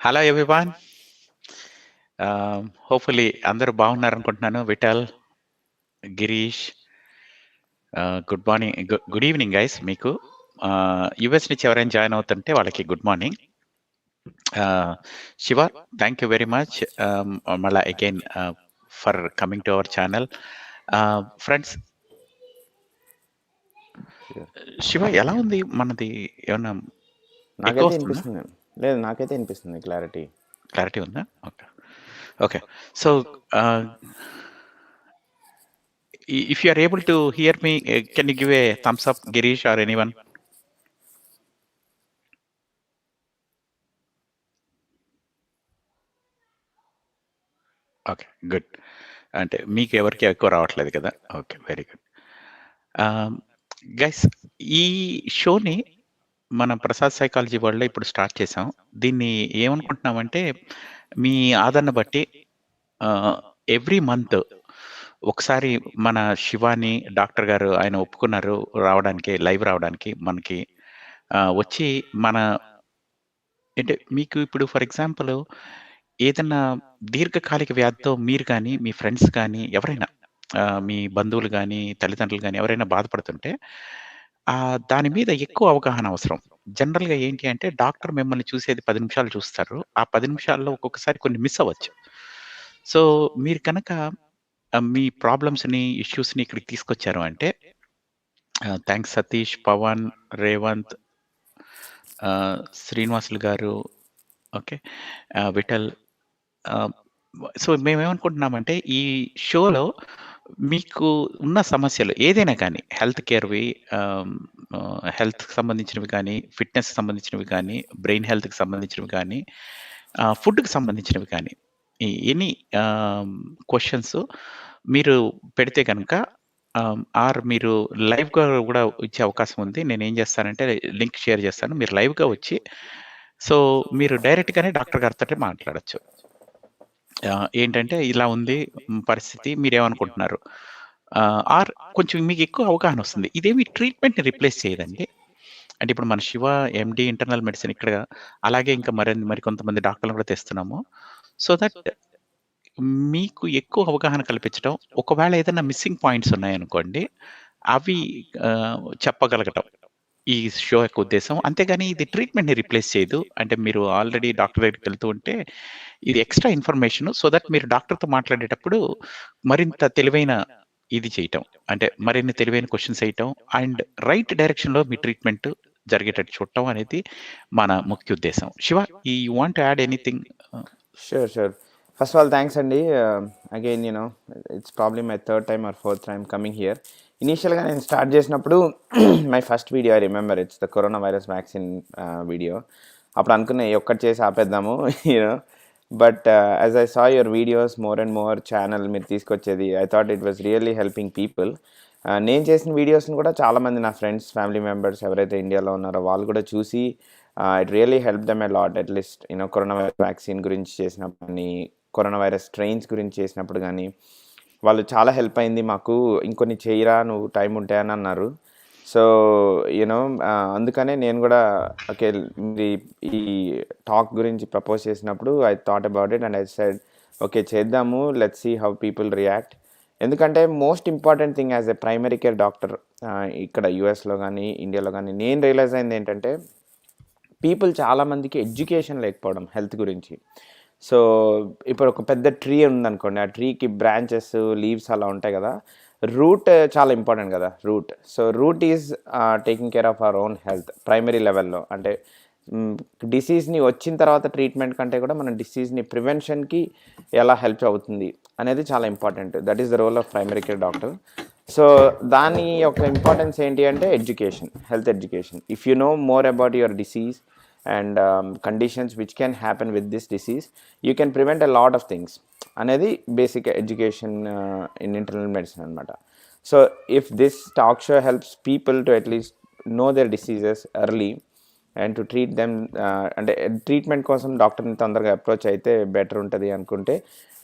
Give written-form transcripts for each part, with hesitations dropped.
Hello everyone. Hopefully అందరూ బాగున్నారనుకుంటున్నాను. Vithal, Girish, good morning, good evening guys మీకు. యూఎస్ నుంచి ఎవరైనా జాయిన్ అవుతుంటే వాళ్ళకి good morning. Shiva, thank you very much మళ్ళా again for coming to our channel. Friends, Shiva ఎలా ఉంది మనది? ఏమన్నా ఎక్కువ నాకైతే వస్తుందా? వినిపిస్తుంది. లేదు, నాకైతే వినిపిస్తుంది క్లారిటీ ఉందా? Okay okay. So if you are able to hear me, can you give a thumbs up, Girish or anyone? Okay, good. అంటే మీకు ఎవరికి ఎక్కువ రావట్లేదు కదా? Okay, very good. గైస్, ఈ షోని మనం ప్రసాద్ సైకాలజీ వరల్డ్‌లో ఇప్పుడు స్టార్ట్ చేసాం. దీన్ని ఏమనుకుంటున్నామంటే, మీ ఆదరణ బట్టి ఎవ్రీ మంత్ ఒకసారి మన శివాని డాక్టర్ గారు ఆయన ఒప్పుకున్నారు రావడానికి, లైవ్ రావడానికి మనకి. వచ్చి మన అంటే మీకు ఇప్పుడు ఫర్ ఎగ్జాంపుల్ ఏదన్నా దీర్ఘకాలిక వ్యాధితో మీరు కానీ, మీ ఫ్రెండ్స్ కానీ ఎవరైనా మీ బంధువులు గానీ, తల్లిదండ్రులు గానీ ఎవరైనా బాధపడుతుంటే దాని మీద ఎక్కువ అవగాహన అవసరం. జనరల్‌గా ఏంటి అంటే డాక్టర్ మిమ్మల్ని చూసేది 10 నిమిషాలు చూస్తారు. ఆ 10 నిమిషాల్లో ఒక్కొక్కసారి కొన్ని మిస్ అవ్వచ్చు. సో, మీరు కనుక మీ ప్రాబ్లమ్స్‌ని, ఇష్యూస్‌ని ఇక్కడికి తీసుకొచ్చారు అంటే థాంక్స్ సతీష్, పవన్, రేవంత్, శ్రీనివాసులు గారు, ఓకే, విఠల్. సో, మేమేమనుకుంటున్నామంటే ఈ షోలో మీకు ఉన్న సమస్యలు ఏదైనా కానీ హెల్త్ కేర్‌వి, హెల్త్‌కి సంబంధించినవి కానీ, ఫిట్‌నెస్‌కి సంబంధించినవి కానీ, బ్రెయిన్ హెల్త్‌కి సంబంధించినవి కానీ, ఫుడ్‌కి సంబంధించినవి కానీ, ఎనీ క్వెషన్స్ మీరు పెడితే గనక ఆర్ మీరు లైవ్‌గా గూడా ఇచ్చే అవకాశం ఉంది. నేనేం చేస్తానంటే లింక్ షేర్ చేస్తాను. మీరు లైవ్‌గా వచ్చి సో, మీరు డైరెక్ట్‌గానే డాక్టర్ గారితోటే మాట్లాడొచ్చు. ఏంటంటే ఇలా ఉంది పరిస్థితి, మీరేమనుకుంటున్నారు? ఆర్ కొంచెం మీకు ఎక్కువ అవగాహన వస్తుంది. ఇదేమి ట్రీట్మెంట్‌ని రిప్లేస్ చేయదండి. అంటే ఇప్పుడు మన శివ ఎండీ ఇంటర్నల్ మెడిసిన్ ఇక్కడ, అలాగే ఇంకా మరికొంతమంది డాక్టర్‌లను కూడా తెస్తున్నాము. సో దట్ మీకు ఎక్కువ అవగాహన కల్పించడం. ఒకవేళ ఏదైనా మిస్సింగ్ పాయింట్స్ ఉన్నాయనుకోండి, అవి చెప్పగలగటం ఈ షో యొక్క ఉద్దేశ్యం. అంతేగాని ఇది ట్రీట్మెంట్‌ని రిప్లేస్ చేయదు. అంటే మీరు ఆల్రెడీ డాక్టర్ దగ్గరికి వెళ్తూ ఉంటే ఇది ఎక్స్‌ట్రా ఇన్ఫర్మేషన్ సో దట్ మీరు డాక్టర్‌తో మాట్లాడేటప్పుడు మరింత తెలివైన ఇది చేయటం. అంటే మరిన్ని తెలివైన క్వెషన్స్ ఎయటం అండ్ రైట్ డైరెక్షన్‌లో మీ ట్రీట్మెంట్ జరిగేటట్టు చూడటం అనేది మన ముఖ్య ఉద్దేశ్యం. Shiva, you want to add anything? Sure. First of all thanks అండి. Again it's probably my third time or fourth time coming here. ఇనీషియల్గా నేను స్టార్ట్ చేసినప్పుడు my first video I remember it's the corona virus vaccine video. అప్పుడు అనుకున్నా ఒక్కటి చేసి ఆపేద్దాము but as I saw your videos more and more channel మీరు తీసుకొచ్చేది, I thought it was really helping people. నేను చేసిన వీడియోస్ని కూడా చాలామంది నా ఫ్రెండ్స్, ఫ్యామిలీ మెంబర్స్ ఎవరైతే ఇండియాలో ఉన్నారో వాళ్ళు కూడా చూసి it really help them a lot. At least corona virus vaccine గురించి చేసినప్పుడు కానీ, కరోనా వైరస్ స్ట్రెయిన్స్ గురించి చేసినప్పుడు కానీ వాళ్ళు చాలా హెల్ప్ అయింది మాకు. ఇంకొన్ని చేయరా నువ్వు టైం ఉంటే అని అన్నారు. సో అందుకనే నేను కూడా ఓకే ఈ టాక్ గురించి ప్రపోజ్ చేసినప్పుడు I thought about it and I said okay చేద్దాము, let's see how people react. ఎందుకంటే most important thing as a primary care doctor ఇక్కడ యూఎస్లో కానీ ఇండియాలో కానీ నేను రియలైజ్ అయింది ఏంటంటే పీపుల్ చాలామందికి ఎడ్యుకేషన్ లేకపోవడం హెల్త్ గురించి. సో ఇప్పుడు ఒక పెద్ద ట్రీ ఉందనుకోండి, ఆ ట్రీకి బ్రాంచెస్, లీవ్స్ అలా ఉంటాయి కదా, రూట్ చాలా ఇంపార్టెంట్ కదా root. So root is taking care of our own health primary లెవెల్లో. అంటే డిసీజ్ని వచ్చిన తర్వాత ట్రీట్మెంట్ కంటే కూడా మన డిసీజ్ని ప్రివెన్షన్కి ఎలా హెల్ప్ అవుతుంది అనేది చాలా important. That is the role of primary care doctor. So దాని యొక్క ఇంపార్టెన్స్ ఏంటి అంటే education, health education. If you know more about your disease and conditions which can happen with this disease, you can prevent a lot of things అనేది basic education in internal medicine అనమాట. So if this talk show helps people to at least know their diseases early and to treat them, అంటే treatment కోసం డాక్టర్ని తొందరగా approach అయితే better ఉంటుంది అనుకుంటే,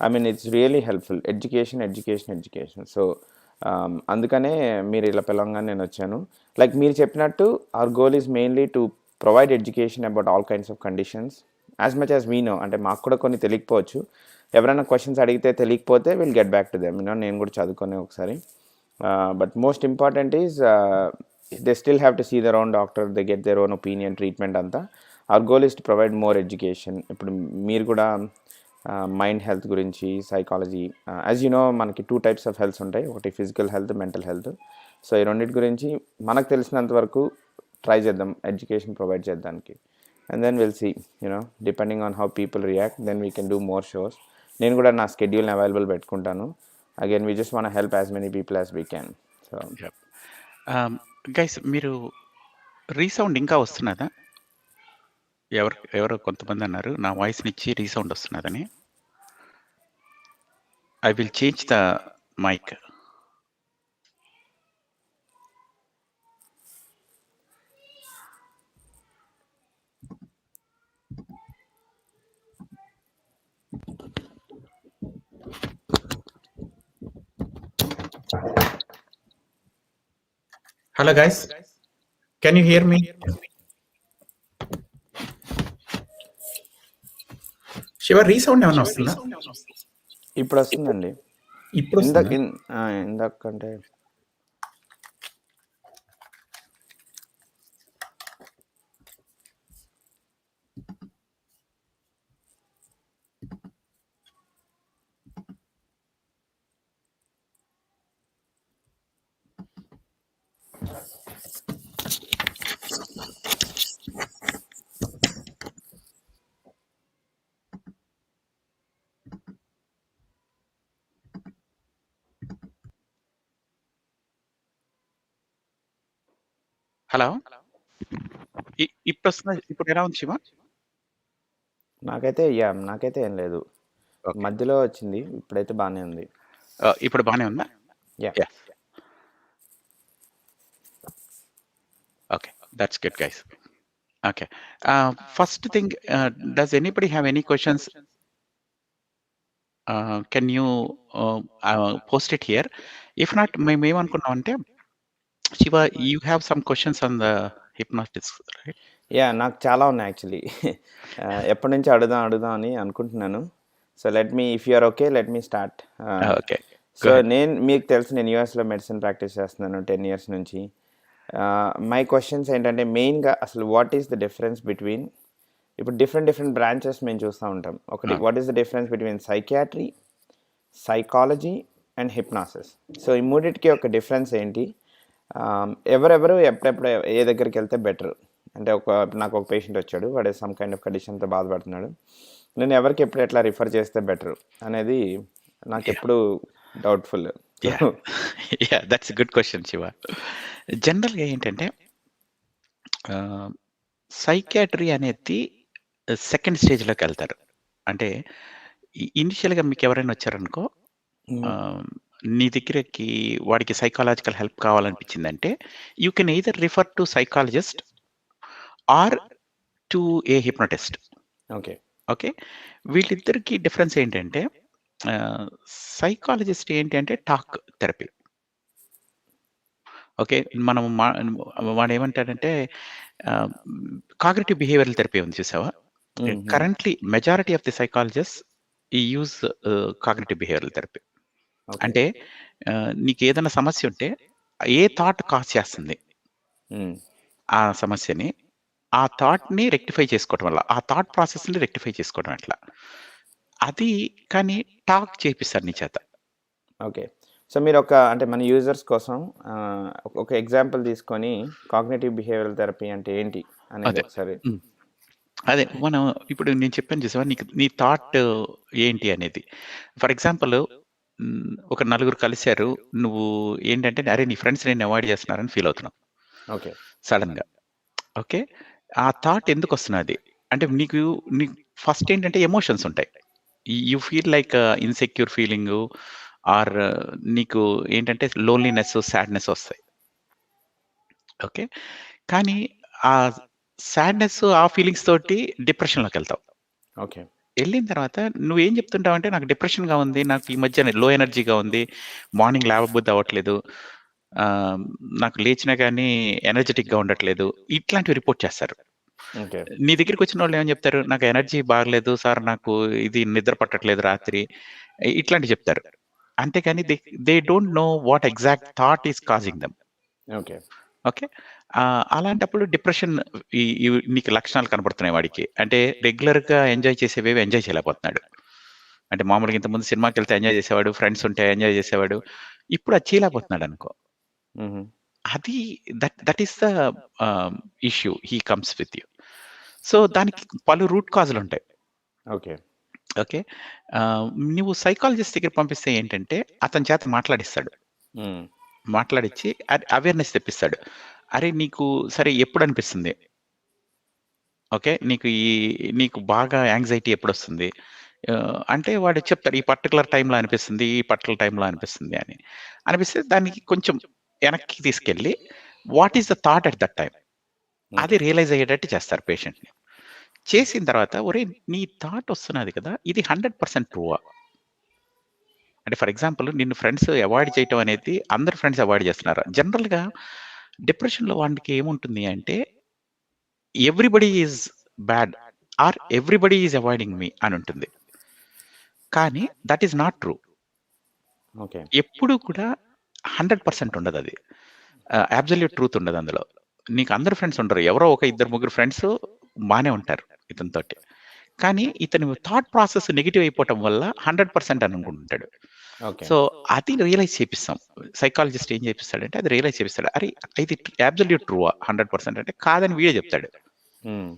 I mean it's really helpful. Education. So అందుకనే మీరు ఇలా పిలవంగానే నేను వచ్చాను. లైక్ మీరు చెప్పినట్టు our goal is mainly to provide education about all kinds of conditions as much as we know, అంటే మాకు కూడా కొన్ని తెలియకపోవచ్చు. ఎవరైనా క్వశ్చన్స్ అడిగితే తెలియకపోతే will get back to them. నేను కూడా చదువుకొని ఒకసారి. But most important is they still have to see their own doctor, they get their own opinion, treatment అంతా. Our goal is to provide more education. ఇప్పుడు మీరు కూడా మైండ్ హెల్త్ గురించి, psychology, as you know మనకి 2 types of healths ఉంటాయి, ఒకటి physical health, mental health. So ఈ రెండింటి గురించి మనకు తెలిసినంత వరకు ట్రై చేద్దాం ఎడ్యుకేషన్ ప్రొవైడ్ చేయడానికి. And then will see, depending on how people react, then we can do more shows. నేను కూడా నా స్కెడ్యూల్ని అవైలబుల్ పెట్టుకుంటాను. Again we just want help as many people as we can. So guys, మీరు resound ఇంకా వస్తున్నదా? ఎవరో కొంతమంది అన్నారు నా వాయిస్ని ఇచ్చి రీసౌండ్ వస్తున్నదని. I will change the mike. Hello guys, can you hear me? Shiva, resound ఏమన్నా వస్తుందా? ఇప్పుడు వస్తుందండి. ఇప్పుడు ఇందాకంటే హలో, ఇప్పుడు వస్తున్నా? ఇప్పుడు ఎలా ఉంది శివ? నాకైతే ఏం లేదు. Okay. మధ్యలో వచ్చింది, ఇప్పుడైతే బాగానే ఉంది. ఇప్పుడు బాగానే ఉందా? Yeah. Okay, that's good guys. Okay, first thing, does anybody have any questions? Can you post it here? If not, మేము ఏమనుకున్నాం అంటే, Shiva, you have some questions on the hypnosis, right? నాకు చాలా ఉన్నాయి యాక్చువల్లీ. ఎప్పటి నుంచి అడుగుదాం అని అనుకుంటున్నాను. So if you are okay, let me start. Okay, so మీకు తెలుసు, నేను యూఎస్లో మెడిసిన్ ప్రాక్టీస్ చేస్తున్నాను 10 years నుంచి. మై క్వశ్చన్స్ ఏంటంటే మెయిన్గా అసలు what is the difference between, ఇప్పుడు డిఫరెంట్ బ్రాంచెస్ మేము చూస్తూ ఉంటాం. ఒకటి, what is the difference between psychiatry, psychology and hypnosis. So ఈ మూడింటికి ఒక డిఫరెన్స్ ఏంటి? ఎవరెవరు ఎప్పుడెప్పుడు ఏ దగ్గరికి వెళ్తే బెటర్? అంటే నాకు ఒక పేషెంట్ వచ్చాడు, వాడు సమ్ కైండ్ ఆఫ్ కండిషన్తో బాధపడుతున్నాడు. నేను ఎవరికి ఎప్పుడు ఎట్లా రిఫర్ చేస్తే బెటర్ అనేది నాకు ఎప్పుడు doubtful. That's good question Shiva. జనరల్గా ఏంటంటే, సైకియాట్రీ అనేది సెకండ్ స్టేజ్లోకి వెళ్తారు. అంటే ఇనిషియల్గా మీకు ఎవరైనా వచ్చారనుకో, నీ దగ్గరకి వాడికి సైకాలజికల్ హెల్ప్ కావాలనిపించిందంటే, you can either refer to psychologist or to a hypnotist. Okay, వీళ్ళిద్దరికి డిఫరెన్స్ ఏంటంటే, సైకాలజిస్ట్ ఏంటి అంటే టాక్ థెరపీ. ఓకే, మనం వాడు ఏమంటాడంటే కాగ్నిటివ్ బిహేవియరల్ థెరపీ ఉంది, చూసావా? Currently majority of the psychologist ఈ యూజ్ కాగ్నిటివ్ బిహేవియరల్ థెరపీ. అంటే నీకు ఏదైనా సమస్య ఉంటే ఏ థాట్ కాజ్ చేస్తుంది ఆ సమస్యని, ఆ థాట్ని రెక్టిఫై చేసుకోవడం వల్ల, ఆ థాట్ ప్రాసెస్ని రెక్టిఫై చేసుకోవడం ఎట్లా, అది కానీ టాక్ చేపిస్తారు నీ చేత. ఓకే, సో మీరు అంటే మన యూజర్స్ కోసం ఒక ఎగ్జాంపుల్ తీసుకొని కాగ్నిటివ్ బిహేవియరల్ థెరపీ అంటే ఏంటి అనేది ఒకసారి. అదే మనం ఇప్పుడు నేను చెప్పాను చూసావా, నీ థాట్ ఏంటి అనేది. ఫర్ ఎగ్జాంపుల్, ఒక నలుగురు కలిశారు, నువ్వు ఏంటంటే అరే నీ ఫ్రెండ్స్ నేను అవాయిడ్ చేస్తున్నారని ఫీల్ అవుతున్నావు. ఓకే, సడన్గా. ఓకే, ఆ థాట్ ఎందుకు వస్తున్నది అంటే, నీకు ఫస్ట్ ఏంటంటే ఎమోషన్స్ ఉంటాయి. You feel like insecure feeling, or నీకు ఏంటంటే లోన్లీనెస్, సాడ్నెస్ వస్తాయి. ఓకే, కానీ ఆ సాడ్నెస్, ఆ ఫీలింగ్స్ తోటి డిప్రెషన్లోకి వెళ్తావు. ఓకే, వెళ్ళిన తర్వాత నువ్వేం చెప్తుంటావు అంటే, నాకు డిప్రెషన్గా ఉంది, నాకు ఈ మధ్య లో ఎనర్జీగా ఉంది, మార్నింగ్ లేవబుద్ధి అవ్వట్లేదు, నాకు లేచినా కానీ ఎనర్జెటిక్గా ఉండట్లేదు, ఇట్లాంటివి రిపోర్ట్ చేస్తారు. ఓకే. నీ దగ్గరికి వచ్చిన వాళ్ళు ఏమని చెప్తారు? నాకు ఎనర్జీ బాగలేదు సార్, నాకు ఇది నిద్ర పట్టట్లేదు రాత్రి, ఇట్లాంటివి చెప్తారు. అంతేకాని they don't know what exact thought is causing them. Okay. Okay. అలాంటప్పుడు డిప్రెషన్ నీకు లక్షణాలు కనపడుతున్నాయి వాడికి. అంటే రెగ్యులర్‌గా ఎంజాయ్ చేసేవేవి ఎంజాయ్ చేయలేకపోతున్నాడు. అంటే మామూలుగా ఇంతకుముందు సినిమాకెళ్తే ఎంజాయ్ చేసేవాడు. ఫ్రెండ్స్ ఉంటే ఎంజాయ్ చేసేవాడు. ఇప్పుడు అది చేయలేకపోతున్నాడనుకో. హుహు. అది that is the issue he comes with you. So, దానికి పలు రూట్ కాజులుంటాయి. ఓకే. ఓకే. ఆహ్, నువ్వు సైకాలజిస్ట్ దగ్గరికి పంపిస్తే ఏంటంటే, అతని చేత మాట్లాడిస్తాడు. హ్మ్. మాట్లాడిచ్చి అవేర్‌నెస్ తెప్పిస్తాడు. అరే! నీకు సరే ఎప్పుడనిపిస్తుంది? ఓకే. నీకు బాగా యాంగ్జైటీ ఎప్పుడొస్తుంది? అంటే వాడు చెప్తాడు. ఈ పర్టిక్యులర్ టైమ్‌లో అనిపిస్తుంది. ఈ పర్టిక్యులర్ టైమ్‌లో అనిపిస్తుంది అని. అనిపిస్తే దానికి కొంచెం వెనక్కి తీసుకెళ్ళి what is the thought at that time? అది ఓకే. రియలైజ్ అయ్యేటట్టు చేస్తారు పేషెంట్‌ని. చేసిన తర్వాత ఒరేయ్! నీ థాట్ వస్తున్నది కదా! ఇది 100% ట్రూవా? అంటే ఫర్ ఎగ్జాంపుల్ నిన్ను ఫ్రెండ్స్ అవాయిడ్ చేయటం అనేది అందరు ఫ్రెండ్స్ అవాయిడ్ చేస్తున్నారు. జనరల్‌గా డిప్రెషన్‌లో వానికి ఏముంటుంది అంటే everybody is bad or everybody is avoiding me అని ఉంటుంది. కానీ that is not true. Okay. ఎప్పుడూ కూడా 100% ఉండదది. అబ్సల్యూట్ ట్రూత్ ఉండదు అందులో. నీకు అందరు ఫ్రెండ్స్ ఉండరు. ఎవరో ఒక ఇద్దరు ముగ్గురు ఫ్రెండ్స్ బానే ఉంటారు ఇతనితోటి. కానీ ఇతని థాట్ ప్రాసెస్ నెగెటివ్ అయిపోవటం వల్ల 100% అని అనుకుంటాడు. ఓకే. సో, అది రియలైజ్ చేపిస్తాం. సైకాలజిస్ట్ ఏం చేపిస్తాడంటే అది రియలైజ్ చేపిస్తాడు. అరే! ఇది అబ్సల్యూట్ ట్రూవా 100% అంటే కాదని వీడే చెప్తాడు. హ్మ్.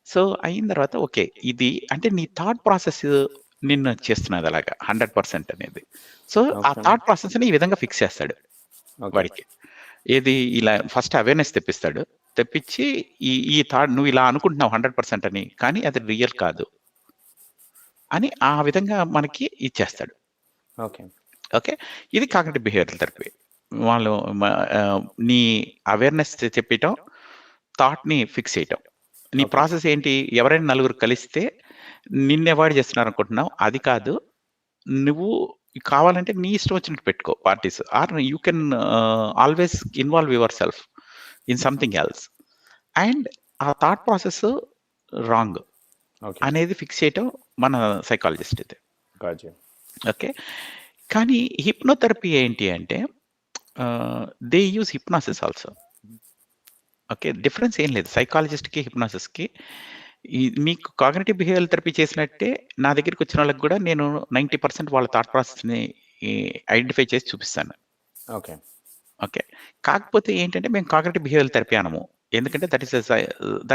సో, అయిన తర్వాత ఓకే. ఇది అంటే నీ థాట్ ప్రాసెస్ నిన్ను చేస్తున్నది అలాగా 100% అనేది. సో, ఆ ఓకే. థాట్ ప్రాసెస్‌ని ఈ విధంగా ఫిక్స్ చేస్తాడు ఓకే. వాడికి. ఏది ఇలా ఫస్ట్ అవేర్‌నెస్ తెప్పిస్తాడు. తెప్పించి ఈ థాట్ నువ్వు ఇలా అనుకుంటున్నావు 100% అని. కానీ అది రియల్ కాదు అని ఆ విధంగా మనకి ఇచ్చేస్తాడు. ఓకే. ఓకే. ఇది కాగ్నిటివ్ బిహేవియరల్ థెరపీ. వాళ్ళు మ ఆహ్, నీ అవేర్‌నెస్ చెప్పియటం, థాట్‌ని ఫిక్స్ చేయటం. నీ ఓకే. ప్రాసెస్ ఏంటి? ఎవరైనా నలుగురు కలిస్తే నిన్ను అవాయిడ్ చేస్తున్నారనుకుంటున్నావు. అది కాదు. నువ్వు కావాలంటే నీ ఇష్టం వచ్చినట్టు పెట్టుకో parties. Or you can always involve yourself in something else. And ఆ థాట్ ప్రాసెస్ రాంగ్ ఓకే. అనేది ఫిక్స్ చేయటం మన సైకాలజిస్ట్ ఇది. Got you. ఓకే. కానీ హిప్నోథెరపీ ఏంటి అంటే they use hypnosis also. Okay. Difference ఏం లేదు. సైకాలజిస్ట్‌కి, హిప్నాసిస్‌కి. మీకు కాగ్నిటివ్ బిహేవియరల్ థెరపీ చేసినట్టే నా దగ్గరికొచ్చిన వాళ్ళకి గూడా నేను 90% వాళ్ళ థాట్ ప్రాసెస్‌ని ఈ ఐడెంటిఫై చేసి చూపిస్తాను. ఓకే. ఓకే. కాకపోతే ఏంటంటే మేము కాగ్నిటివ్ బిహేవియరల్ థెరపీ అనము. ఎందుకంటే that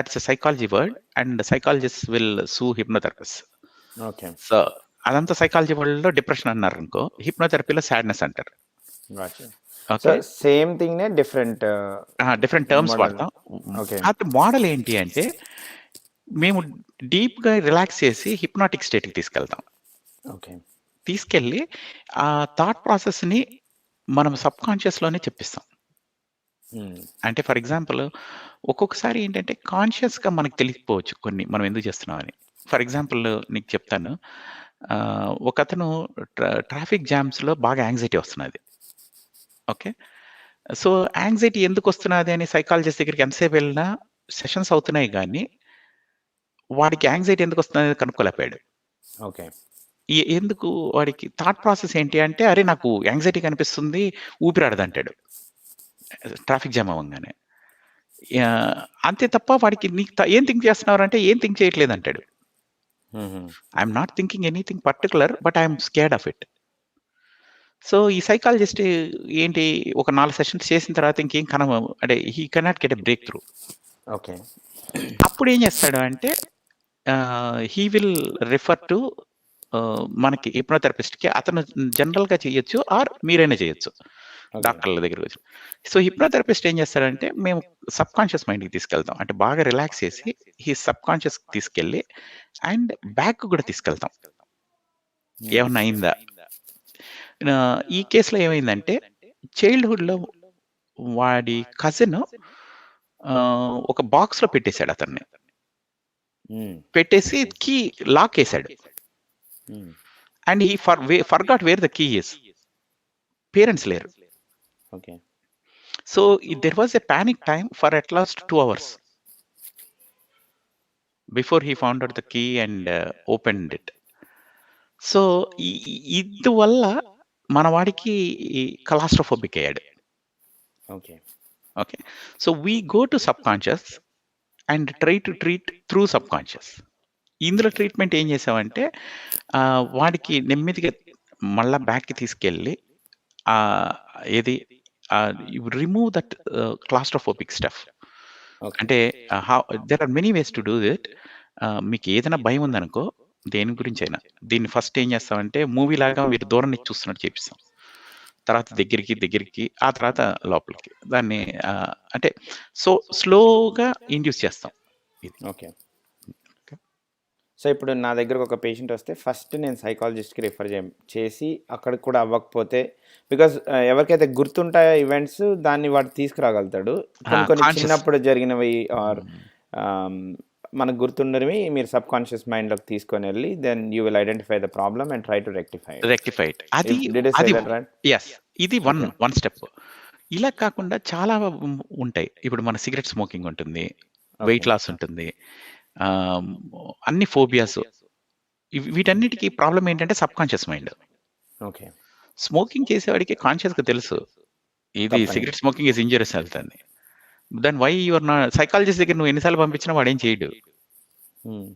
is a psychology word and psychologists will sue hypnotherapist. Okay. So, అదంతా సైకాలజీ వరల్డ్‌లో డిప్రెషన్ అన్నారనుకో, హిప్నోథెరపీలో సాడ్‌నెస్ అంటారు. Got you. So, okay. Same థింగ్‌నే డిఫరెంట్ డిఫరెంట్ టర్మ్స్ మోడల్. వాడతాం. ఓకే. అది మోడల్ ఏంటి అంటే మేము డీప్‌గా రిలాక్స్ చేసి హిప్నాటిక్ స్టేట్‌కి తీసుకెళ్తాం. ఓకే. తీసుకెళ్ళి ఆ థాట్ ప్రాసెస్‌ని మనం సబ్‌కాన్షియస్‌లోనే చెప్పిస్తాం. హ్మ్. అంటే ఫర్ ఎగ్జాంపుల్ ఒక్కొక్కసారి ఏంటంటే కాన్షియస్‌గా మనకు తెలియకపోవచ్చు కొన్ని మనం ఎందుకు చేస్తున్నామని. ఫర్ ఎగ్జాంపుల్ నీకు చెప్తాను. ఒకతను ట్రాఫిక్ జామ్స్‌లో బాగా యాంక్సైటీ వస్తున్నది. ఓకే. సో, యాంక్సైటీ ఎందుకొస్తున్నది అని సైకాలజిస్ట్ దగ్గరికి ఎంతసేపు వెళ్ళినా సెషన్స్ అవుతున్నాయి గానీ, వాడికి యాంక్సైటీ ఎందుకొస్తున్నది కనుక్కోలేకపోయాడు. ఓకే. ఎందుకు వాడికి థాట్ ప్రాసెస్ ఏంటి అంటే, అరే! నాకు యాంక్సైటీ కనిపిస్తుంది, ఊపిరాడదంటాడు. ట్రాఫిక్ జామ్ అవ్వంగానే. యాహ్! అంతే తప్ప వాడికి నీకు ఏం థింక్ చేస్తున్నారంటే, ఏం థింక్ చేయట్లేదంటాడు. హుహు. I am not thinking anything particular but I am scared of it. So, ఈ సైకాలజిస్ట్ ఏంటి ఒక 4 సెషన్స్ చేసిన తర్వాత ఇంకేం అంటే హి cannot get a break through. Okay. అప్పుడేం చేస్తాడు అంటే హి విల్ రిఫర్ టు మనకి హిప్నోథెరపిస్ట్‌కి. అతను జనరల్‌గా చేయొచ్చు ఆర్ మీరైనా చేయొచ్చు. ఓకే. డాక్టర్ల దగ్గరికొచ్చి. సో, హిప్నోథెరపిస్ట్ ఏం చేస్తాడంటే మేము సబ్‌కాన్షియస్ మైండ్‌కి తీసుకెళ్తాం. అంటే బాగా రిలాక్స్ చేసి సబ్‌కాన్షియస్‌కి తీసుకెళ్ళి అండ్ బ్యాక్‌కి కూడా తీసుకెళ్తాం. హ్మ్. ఏమన్నా అయిందా? ఈ కేస్‌లో ఏమైందంటే చైల్డ్‌హుడ్‌లో వాడి కజిన్ ఒక బాక్స్‌లో పెట్టేసాడు అతన్ని. హ్మ్. పెట్టేసి లాకేసాడు. Hmm. And he forgot where the key is. Parents లేరు. Okay. So, there was a panic time for at 2 hours. Before he found out the key and opened it. So, ఇందువల్ల మన వాడికి క్లాస్ట్రోఫోబిక్ అయ్యాడు. Okay. Okay. So, we go to subconscious and try to treat through subconscious. ఇందులో treatment ఏం చేసామంటే వాడికి నెమ్మదిగా మళ్ళా బ్యాక్‌కి తీసుకెళ్ళి ఆహ్, ఏది remove that claustrophobic stuff. Okay. అంటే how there are many ways to do it. మీకు ఏదైనా భయం ఉందనుకో, దేని గురించైనా, దీన్ని ఫస్ట్ ఏం చేస్తామంటే మూవీలాగా మీరు దూరం నుంచి చూస్తున్నట్టు చేపిస్తాం. తర్వాత దగ్గరికి, ఆ తర్వాత లోపలికి. దాన్ని అంటే స్లోగా ఇండ్యూస్ చేస్తాం. ఇది. ఓకే. ఓకే. సో, ఇప్పుడు నా దగ్గరకు ఒక పేషెంట్ వస్తే ఫస్ట్ నేను సైకాలజిస్ట్‌కి రిఫర్ చేసి అక్కడికి కూడా అవ్వకపోతే బికాజ్ ఎవరికైతే గుర్తుంటాయో ఈవెంట్స్ దాన్ని వాడు తీసుకురాగలుగుతాడు. కొన్ని కాన్షియస్. చిన్నప్పుడు జరిగినవి ఆర్ ఆహ్, మనకు గుర్తుండనివి మీరు సబ్‌కాన్షియస్ మైండ్‌లోకి తీసుకొనెళ్ళి then you will identify the problem and try to rectify it. Rectify it. అది డిడ్ ఐ సే అది దట్ రైట్? యెస్. ఇది వన్ స్టెప్. ఇలా కాకుండా చాలా ఉంటాయి. ఇప్పుడు మన సిగరెట్ స్మోకింగ్ ఉంటుంది. Weight okay. లాస్ ఉంటుంది. ఆహ్, అన్ని ఫోబియాస్. వీటన్నిటికి ప్రాబ్లమ్ ఏంటంటే సబ్‌కాన్షియస్ మైండ్. ఓకే. స్మోకింగ్ చేసేవాడికి కాన్షియస్‌గా తెలుసు. ఇది తప్పని. Cigarette smoking is injurious health అని. Then why you are psychologist దగ్గర నువ్వు ఎన్ని సార్లు పంపించినా వాడేం చేయడు. హ్మ్.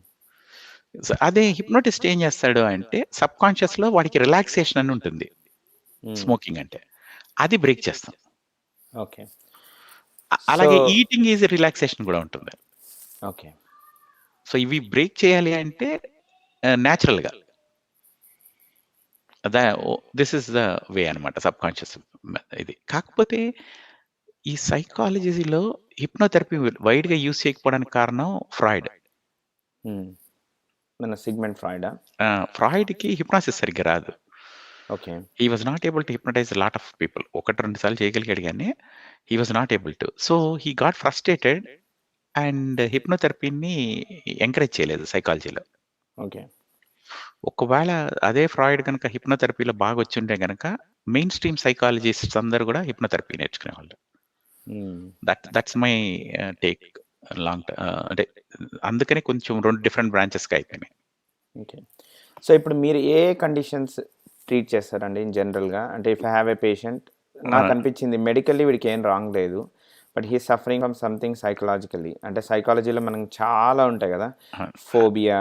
అదే హిప్నోటిస్ట్ ఏం చేస్తాడు అంటే సబ్‌కాన్షియస్‌లో వాడికి రిలాక్సేషన్ అని ఉంటుంది. హ్మ్. స్మోకింగ్ అంటే. అది బ్రేక్ చేస్తాం. ఓకే. అలాగే సో ఈటింగ్ ఈజ్ రిలాక్సేషన్ కూడా ఉంటుంది. ఓకే. సో ఇవి బ్రేక్ చేయాలి అంటే నేచురల్‌గా. దిస్ ఈస్ ద వే అన్నమాట సబ్‌కాన్షియస్ ఇది. కాకపోతే ఈ సైకాలజీలో హిప్నోథెరపీ వైడ్‌గా యూజ్ చేయకపోవడానికి కారణం ఫ్రాయిడ్. హ్మ్. మన సిగ్మండ్ ఫ్రాయిడా? ఫ్రాయిడ్‌కి హిప్నాసిస్ సరిగ్గా రాదు. Okay. He was not able to hypnotise lot of people. 1, 2 సార్లు చేయగలిగాడు గానీ he was not able to. So he got frustrated and హిప్నోథెరపీని ఎంకరేజ్ చేయలేదు సైకాలజీలో. ఓకే. ఒకవేళ అదే ఫ్రాయిడ్ గనక హిప్నోథెరపీలో బాగొచ్చుంటే గనక మెయిన్ స్ట్రీమ్ సైకాలజిస్ట్స్ అందరూ గూడా హిప్నోథెరపీ నేర్చుకునేవాళ్ళు. హ్మ్. దట్స్ మై టేక్ అంటే అందుకనే కొంచెం 2 డిఫరెంట్ బ్రాంచెస్‌గా అయిపోయినాయి. ఓకే. సో, ఇప్పుడు మీరు ఏ కండిషన్స్ ట్రీట్ చేస్తారండి ఇన్ జనరల్‌గా? అంటే if I have a patient ఆ! నాకనిపించింది మెడికల్లీ వీడికి ఏం రాంగ్ లేదు. But he is suffering from something psychologically. అంటే సైకాలజీలో మనం చాలా ఉంటాయి గదా! ఆ! Phobia,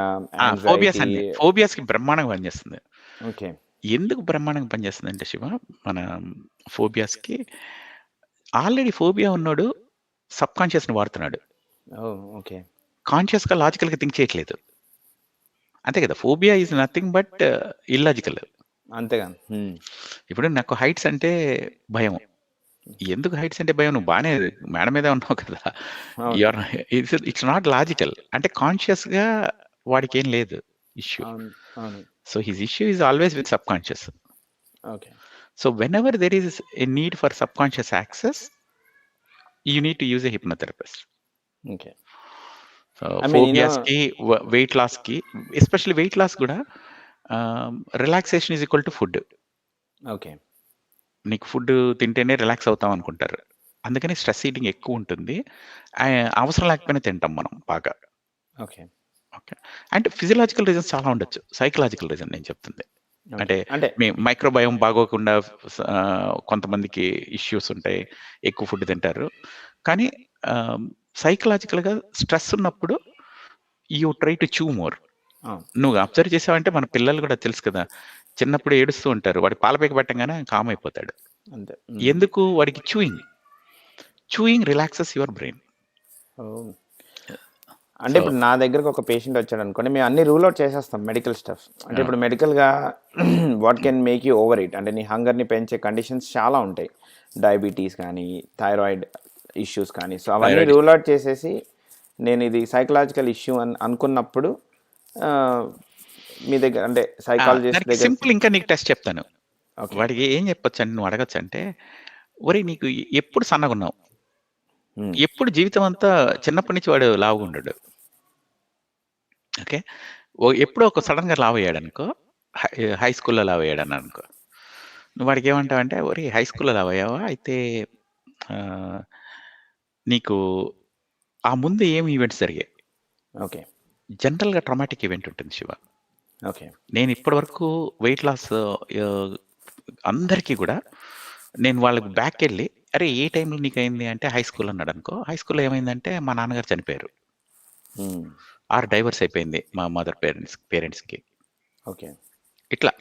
phobias anxiety. అన్నీ. ఫోబియాస్‌కి బ్రహ్మాండంగా పనిచేస్తుంది. ఓకే. ఎందుకు బ్రహ్మాండంగా పనిచేస్తుందంటే శివ, మన ఫోబియాస్‌కి ఆల్రెడీ ఫోబియా ఉన్నోడు సబ్‌కాన్షియస్‌ని వాడుతున్నాడు. ఓహ్! ఓకే. కాన్షియస్‌గా, లాజికల్‌గా థింక్ చేయట్లేదు. అంతే కదా! Phobia is nothing but illogical. అంతేగా. హ్మ్. ఇప్పుడు నాకు హైట్స్ అంటే భయం. ఎందుకు హైట్స్ అంటే భయం? నువ్వు బానే మేడ మీదే ఉన్నావు కదా! అవును. You are it's not logical. అంటే కాన్షియస్‌గా వాడికేం లేదు ఇష్యూ. అవును. అవును. So, his issue is always with subconscious. Okay. So whenever there is a need for subconscious access, you need to use a hypnotherapist. Okay. So I mean ఫోబియాస్‌కి, weight లాస్‌కి, especially weight loss గూడా relaxation is equal to food. Okay. నీకు food తింటేనే relax అవుతాం అనుకుంటారు. అందుకని stress eating ఎక్కువుంటుంది. అవసరం లేకపోయినా తింటాం మనం బాగా. ఓకే. ఓకే. అంటే ఫిజియోలాజికల్ రీజన్స్ చాలా ఉండొచ్చు. సైకలాజికల్ రీజన్ నేను చెప్తుంది. ఓకే. అంటే అంటే మైక్రోబయోమ్ బాగోకుండా కొంతమందికి ఇష్యూస్ ఉంటాయి. ఎక్కువ ఫుడ్ తింటారు. కానీ ఆహ్, సైకలాజికల్‌గా స్ట్రెస్ ఉన్నప్పుడు యూ ట్రై టు చూవ్ మోర్. అవును. నువ్వు అబ్జర్వ్ చేసావంటే మన పిల్లలు గూడా తెలుసు కదా! చిన్నప్పుడు ఏడుస్తూ ఉంటారు. వాడికి పాల ప్యాకెట్ పెట్టంగానే కామ్ అయిపోతాడు. అంతే. హ్మ్. ఎందుకు? వాడికి చూయింగ్ రిలాక్సెస్ యువర్ బ్రెయిన్. ఓహ్! అంటే సో ఇప్పుడు నా దగ్గరకు ఒక పేషెంట్ వచ్చాడనుకోండి, మేము అన్నీ రూల్ ఔట్ చేసేస్తాం మెడికల్ స్టఫ్. అంటే ఆ! ఇప్పుడు మెడికల్‌గా వాట్ హ్మ్. Can make you over eat అంటే నీ హంగర్‌ని పెంచే కండిషన్స్ చాలా ఉంటాయి. డయాబెటీస్ కానీ, థైరాయిడ్ ఇష్యూస్ కానీ. సో, అవన్నీ థైరాయిడ్ రూల్ ఔట్ చేసేసి నేను ఇది సైకలాజికల్ ఇష్యూ అని అనుకున్నప్పుడు ఆహ్, మీ దగ్గర అంటే సైకాలజిస్ట్ దానికి దగ్గర. సింపుల్ ఇంకా నీకు టెస్ట్ చెప్తాను. ఓకే. వాడికి ఏం చెప్పొచ్చని నువ్వు అడగొచ్చంటే, ఒరేయ్! నీకు ఎప్పుడు సన్నగున్నావు? హ్మ్. ఎప్పుడు జీవితం అంతా చిన్నప్పటి నుంచి వాడు లావుగుండడు. ఓకే. ఎప్పుడో ఒక సడెన్‌గా లావయ్యాడనుకో, హై హై స్కూల్‌లో లావయ్యాడన్నాడనుకో, నువ్వు వాడికేమంటావంటే, "ఒరేయ్! హై స్కూల్‌లో లావయ్యావా? అయితే ఆహ్, నీకు ఆ ముందు ఏం ఈవెంట్స్ జరిగాయి? ఓకే. జనరల్‌గా ట్రామాటిక్ ఈవెంట్ ఉంటుంది శివ. ఓకే. నేను ఇప్పటివరకు వెయిట్ లాస్ అందరికీ గూడా నేను వాళ్ళకి బ్యాక్‌కెళ్ళి, "అరే! ఏ టైంలో నీకయింది?" అంటే హై స్కూల్ అన్నాడనుకో. హై స్కూల్‌లో ఏమైందంటే మా నాన్నగారు చనిపోయారు. హ్మ్. ఆర్ డైవర్స్ అయిపోయింది మా మదర్ పేరెంట్స్‌కి. ఓకే. ఇట్లా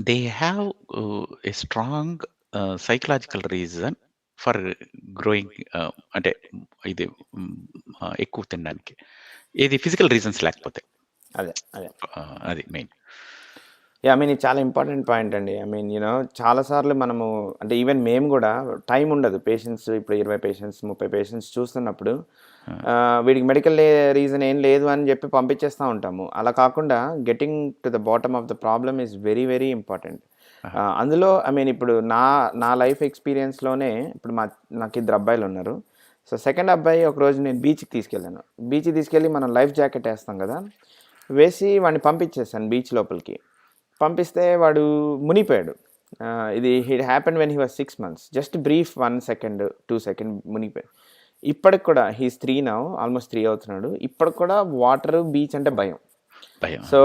they have a strong psychological reason for growing, అంటే ఇది ఎక్కువ తినడానికి. ఏది ఫిజికల్ రీజన్స్ లేకపోతే. అదే. అదే. అది మెయిన్. యాహ్! ఐ మీన్ ఇది చాలా ఇంపార్టెంట్ పాయింట్ అండి. ఐ మీన్ చాలా సార్లు మనము అంటే ఈవెన్ మేము గూడా టైం ఉండదు. పేషెంట్స్ ఇప్పుడు 20 పేషెంట్స్, 30 పేషెంట్స్ చూస్తున్నప్పుడు వీడికి మెడికల్ రీజన్ ఏం లేదు అని జెప్పి పంపించేస్తా ఉంటాము. అలా కాకుండా getting to the bottom of the problem is very, very important. అందులో ఐ మీన్ ఇప్పుడు నా లైఫ్ ఎక్స్‌పీరియన్స్‌లోనే ఇప్పుడు నాకిద్దరు అబ్బాయిలున్నారు. సో, సెకండ్ అబ్బాయి ఒకరోజు నేను బీచ్‌కి తీసుకెళ్ళాను. బీచ్‌కి తీసుకెళ్ళి మనం లైఫ్ జాకెట్ ఏస్తాం గదా! వేసి వాడిని పంపించేసాను బీచ్ లోపలికి. పంపిస్తే వాడు మునిగిపోయాడు. ఇది happened when he was 6 months. Just brief 1 second, 2 second మునిగిపోయాడు. ఇప్పటికి కూడా హి ఈస్ 3 నౌ, ఆల్‌మోస్ట్ 3 అవుతున్నాడు. ఇప్పటికి కూడా వాటర్, బీచ్ అంటే భయం. భయం. So,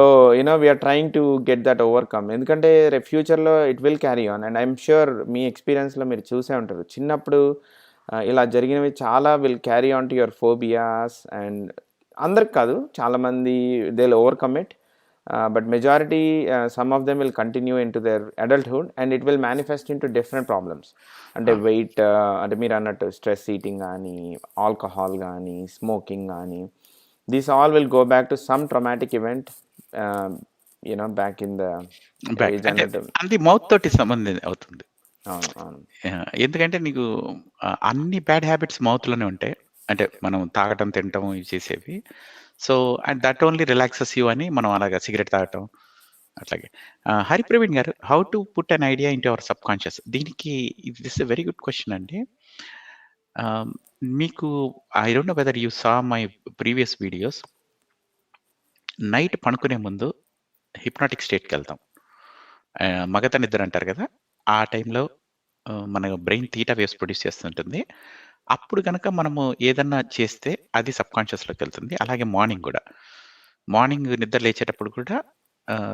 we are trying to get that overcome. ఎందుకంటే రేపు ఫ్యూచర్‌లో it will carry on and I'm sure మీ ఎక్స్‌పీరియన్స్‌లో మీరు చూసే ఉంటారు. చిన్నప్పుడు ఇలా జరిగినవి చాలా will carry on to your phobias and అందరికి కాదు, చాలామంది they will overcome it. But majority, some of them will continue into their adulthood and it will manifest into different problems. అంటే వెయిట్, అంటే మీరు అన్నట్టు స్ట్రెస్ ఈటింగ్ కానీ, alcohol కానీ, smoking కానీ, these all will go back to some traumatic event back in the age అంటే అన్నట్టు. అది మౌత్ తోటి సంబంధం అవుతుంది. అవును. అవును. ఎందుకంటే నీకు అన్ని బ్యాడ్ హ్యాబిట్స్ మౌత్‌లోనే ఉంటాయి. అంటే మనం తాగటం, తినటం ఇవి చేసేవి. So, and that only relaxes you అని మనం అలాగా సిగరెట్ తాగటం అట్లాగే. Haripraveen garu, how to put an idea into our subconscious? దీనికి this a very good question అండి. ఆహ్, మీకు I don't know whether you saw my previous videos. Night పనుకునే ముందు హిప్నాటిక్ స్టేట్‌కెళ్తాం. మగత నిద్ర అంటారు గదా! ఆ టైంలో మన బ్రెయిన్ థీటా వేవ్స్ ప్రొడ్యూస్ చేస్తుంటుంది. అప్పుడు గనక మనము ఏదన్నా చేస్తే అది సబ్‌కాన్షియస్‌లోకెళ్తుంది. అలాగే మార్నింగ్ గూడా. మార్నింగ్ నిద్ర లేచేటప్పుడు కూడా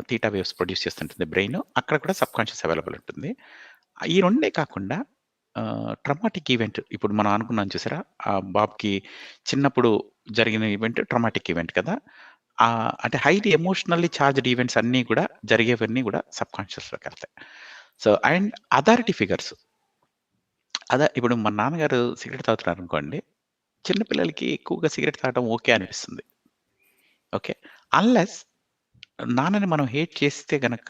థీటా వేవ్స్ ప్రొడ్యూస్ చేస్తుంటుంది బ్రెయిను. అక్కడ కూడా సబ్‌కాన్షియస్ అవైలబుల్ ఉంటుంది. ఈ రెండే కాకుండా ట్రామాటిక్ ఈవెంట్ ఇప్పుడు మనం అనుకున్నాం చూసారా? ఆ బాబుకి చిన్నప్పుడు జరిగిన ఈవెంట్ ట్రామాటిక్ ఈవెంట్ కదా! అంటే హైలీ ఎమోషనల్లీ చార్జ్డ్ ఈవెంట్స్ అన్నీ కూడా జరిగేవన్నీ కూడా సబ్‌కాన్షియస్‌లోకెళ్తాయి. So, and authority figures. ఇప్పుడు మా నాన్నగారు సిగరెట్ తాగుతున్నారనుకోండి. చిన్న పిల్లలకి ఎక్కువగా సిగరెట్ తాగడం ఓకే అనిపిస్తుంది. ఓకే. అన్‌లెస్ నాన్నని మనం హేట్ చేస్తే గనక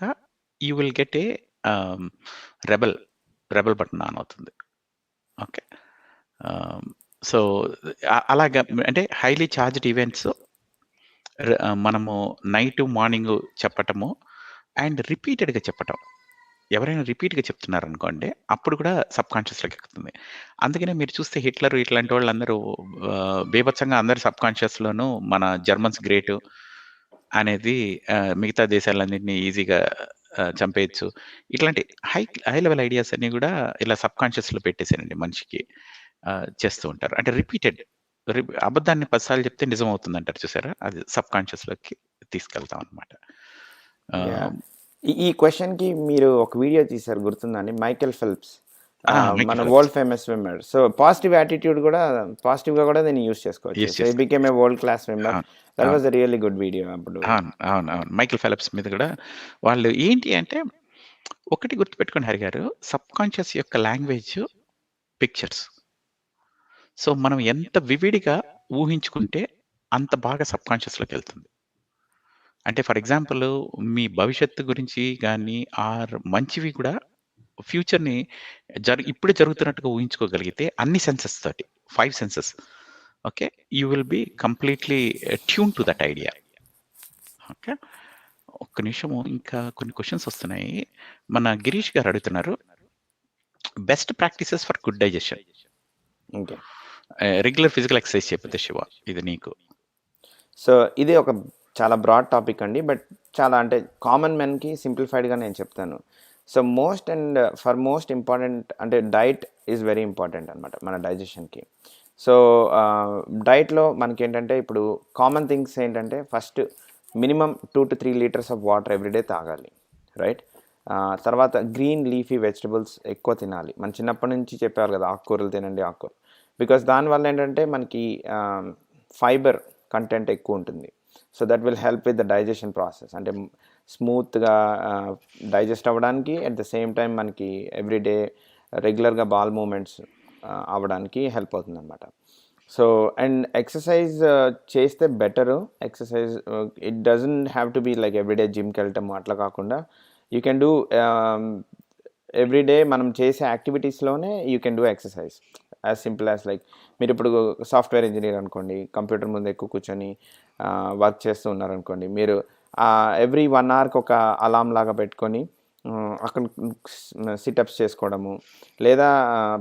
యూ విల్ గెట్ ఏ ఆహ్, రెబెల్, రెబెల్ బటన్ ఆన్ అవుతుంది. ఓకే. ఆహ్, సో, అలాగా అంటే హైలీ చార్జ్డ్ ఈవెంట్స్ మనము నైటు, మార్నింగు చెప్పటము అండ్ రిపీటెడ్‌గా చెప్పటం. ఎవరైనా రిపీట్‌గా చెప్తున్నారనుకోండి, అప్పుడు కూడా సబ్‌కాన్షియస్‌లోకి ఎక్కుతుంది. అందుకనే మీరు చూస్తే హిట్లర్ ఇట్లాంటి వాళ్ళందరూ బీభత్సంగా అందరూ సబ్‌కాన్షియస్‌లోనూ మన జర్మన్స్ గ్రేటు అనేది మిగతా దేశాలన్నిటిని ఈజీగా చంపేయొచ్చు. ఇట్లాంటి హై హై లెవెల్ ఐడియాస్ అన్నీ గూడా ఇలా సబ్‌కాన్షియస్‌లో పెట్టేసారండి మనిషికి. చేస్తూ ఉంటారు. అంటే రిపీటెడ్ అబద్ధాన్ని 10 సార్లు చెప్తే నిజమవుతుందంటారు చూసారా? అది సబ్‌కాన్షియస్‌లోకి తీసుకెళ్తాం అనమాట. యాహ్! ఈ క్వెషన్‌కి మీరు ఒక వీడియో తీశారు గుర్తుందా అండి? Michael Phelps. మైకేల్ మన Phelps. World famous swimmer. So, positive attitude కూడా పాజిటివ్‌గా కూడా దీన్ని యూజ్ చేసుకోవచ్చు. యూజ్ సో, హి చేసుకో became a world class swimmer. అవును. దట్ అవును. Was a really good video అప్పుడు. అవును. మైకేల్ ఫెల్ప్స్ మీద గూడా వాళ్ళు ఏంటి అంటే, ఒకటి గుర్తుపెట్టుకోండి హరిగారు, సబ్‌కాన్షియస్ యొక్క లాంగ్వేజ్ పిక్చర్స్. సో, మనం ఎంత వివిడిగా ఊహించుకుంటే, అంత బాగా సబ్‌కాన్షియస్‌లోకెళ్తుంది. అంటే ఫర్ ఎగ్జాంపుల్ మీ భవిష్యత్తు గురించి గాని, ఆర్ మంచివి కూడా ఫ్యూచర్‌ని ఇప్పుడే జరుగుతున్నట్టుగా ఊహించుకోగలిగితే అన్ని సెన్సెస్ తోటి 5 senses. Okay. You will be completely tune to that idea. Okay. ఒక్క నిమిషము, ఇంకా కొన్ని క్వెషన్స్ వస్తున్నాయి. మన గిరీష్ గారు అడుగుతున్నారు. Best practices for good digestion. Okay. Regular physical exercise చేయకపోతే శివ, ఇది నీకు. సో, ఇది ఒక చాలా బ్రాడ్ టాపిక్ అండి. బట్ చాలా అంటే కామన్ మెన్‌కి సింప్లిఫైడ్‌గా నేను చెప్తాను. సో, మోస్ట్ ఇంపార్టెంట్ అంటే డైట్ ఈజ్ వెరీ ఇంపార్టెంట్ అనమాట మన డైజెషన్‌కి. సో డైట్లో మనకి ఏంటంటే ఇప్పుడు కామన్ థింగ్స్ ఏంటంటే first minimum 2 to 3 litres of water everyday తాగాలి, రైట్? తర్వాత గ్రీన్ లీఫీ వెజిటబుల్స్ ఎక్కువ తినాలి. మన చిన్నప్పటి నుంచి చెప్పారు కదా, ఆకుకూరలు తినండి ఆకుకూరలు, బికాస్ దానివల్ల ఏంటంటే మనకి ఫైబర్ కంటెంట్ ఎక్కువ ఉంటుంది. So that will help with the digestion process, అంటే స్మూత్గా డైజెస్ట్ అవ్వడానికి, అట్ ద సేమ్ టైం మనకి ఎవ్రీడే రెగ్యులర్గా బాల్ మూమెంట్స్ అవ్వడానికి హెల్ప్ అవుతుంది అనమాట. సో అండ్ ఎక్సర్సైజ్ చేస్తే better. Exercise it doesn't have to be like everyday జిమ్కి వెళ్ళటము అట్లా కాకుండా యూ కెన్ డూ ఎవ్రీడే మనం చేసే యాక్టివిటీస్లోనే you can do exercise. As simple as like మీరు ఇప్పుడు సాఫ్ట్వేర్ ఇంజనీర్ అనుకోండి, కంప్యూటర్ ముందు ఎక్కువ కూర్చొని వర్క్ చేస్తూ ఉన్నారనుకోండి, మీరు ఎవ్రీ 1 అవర్కి ఒక అలామ్ లాగా పెట్టుకొని అక్కడ సిటప్స్ చేసుకోవడము, లేదా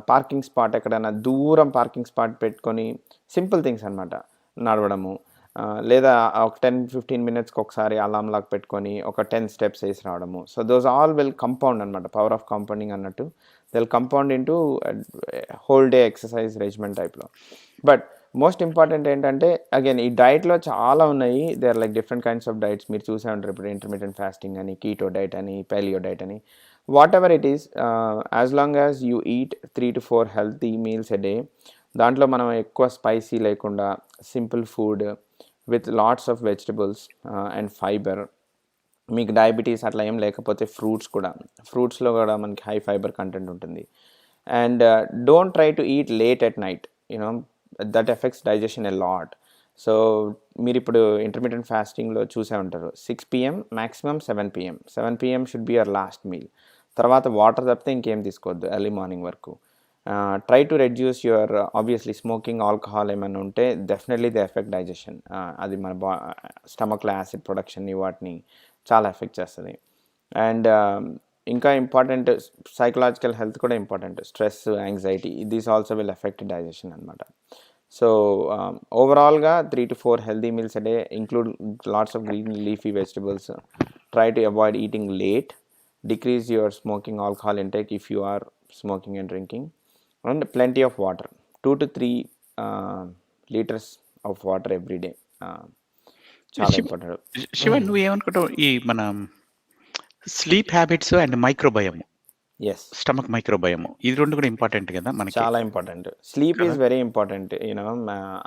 పార్కింగ్ స్పాట్ ఎక్కడైనా దూరం పార్కింగ్ స్పాట్ పెట్టుకొని సింపుల్ థింగ్స్ అనమాట, నడవడము, లేదా ఒక 10-15 మినిట్స్కి ఒకసారి అలామ్ లాగా పెట్టుకొని ఒక 10 స్టెప్స్ వేసి రావడము. So those all will compound అనమాట, పవర్ ఆఫ్ కాంపౌండింగ్ అన్నట్టు. They will compound into whole day exercise regiment టైప్లో. బట్ మోస్ట్ ఇంపార్టెంట్ ఏంటంటే అగైన్ ఈ డైట్లో చాలా ఉన్నాయి. They are like different kinds of diets. మీరు చూసే ఉంటారు ఇప్పుడు ఇంటర్మీడియట్ ఫాస్టింగ్ అని, కీటో డైట్ అని, పాలియో డైట్ అని, whatever it is, as long as you eat 3 to 4 healthy meals a day, దాంట్లో మనం ఎక్కువ స్పైసీ లేకుండా simple food with lots of vegetables and fibre. మీకు డయాబెటీస్ అట్లా ఏం లేకపోతే ఫ్రూట్స్లో కూడా మనకి హై ఫైబర్ కంటెంట్ ఉంటుంది. And don't try to eat late at night, you know that effects digestion a lot. So మీరు ఇప్పుడు ఇంటర్మీడియట్ ఫాస్టింగ్లో చూసే ఉంటారు, 6 PM maximum 7 PM. 7 PM should be your last meal. తర్వాత వాటర్ తప్పితే ఇంకేం తీసుకోవద్దు ఎర్లీ మార్నింగ్ వరకు. Try to reduce your obviously smoking, alcohol ఏమైనా ఉంటే డెఫినెట్లీ ది ఎఫెక్ట్ డైజెషన్. అది మన స్టమక్లో యాసిడ్ ప్రొడక్షన్ని వాటిని చాలా ఎఫెక్ట్ చేస్తుంది. అండ్ ఇంకా ఇంపార్టెంట్ సైకలాజికల్ హెల్త్ కూడా important. Stress, anxiety, these also will effect digestion అనమాట. సో ఓవరాల్గా 3 to 4 healthy meals a day, include lots of green leafy vegetables. Try to avoid eating late. Decrease your smoking, alcohol intake if you are smoking and drinking. And plenty of water, 2 to 3 liters of water every day. చాలా important. Shiva, నువ్వు ఏమనుకుంటావు ఈ మన sleep habits and microbiome, yes, stomach microbiome, ఇది రెండు కూడా important కదా మనకి? చాలా important. Sleep is very important, you know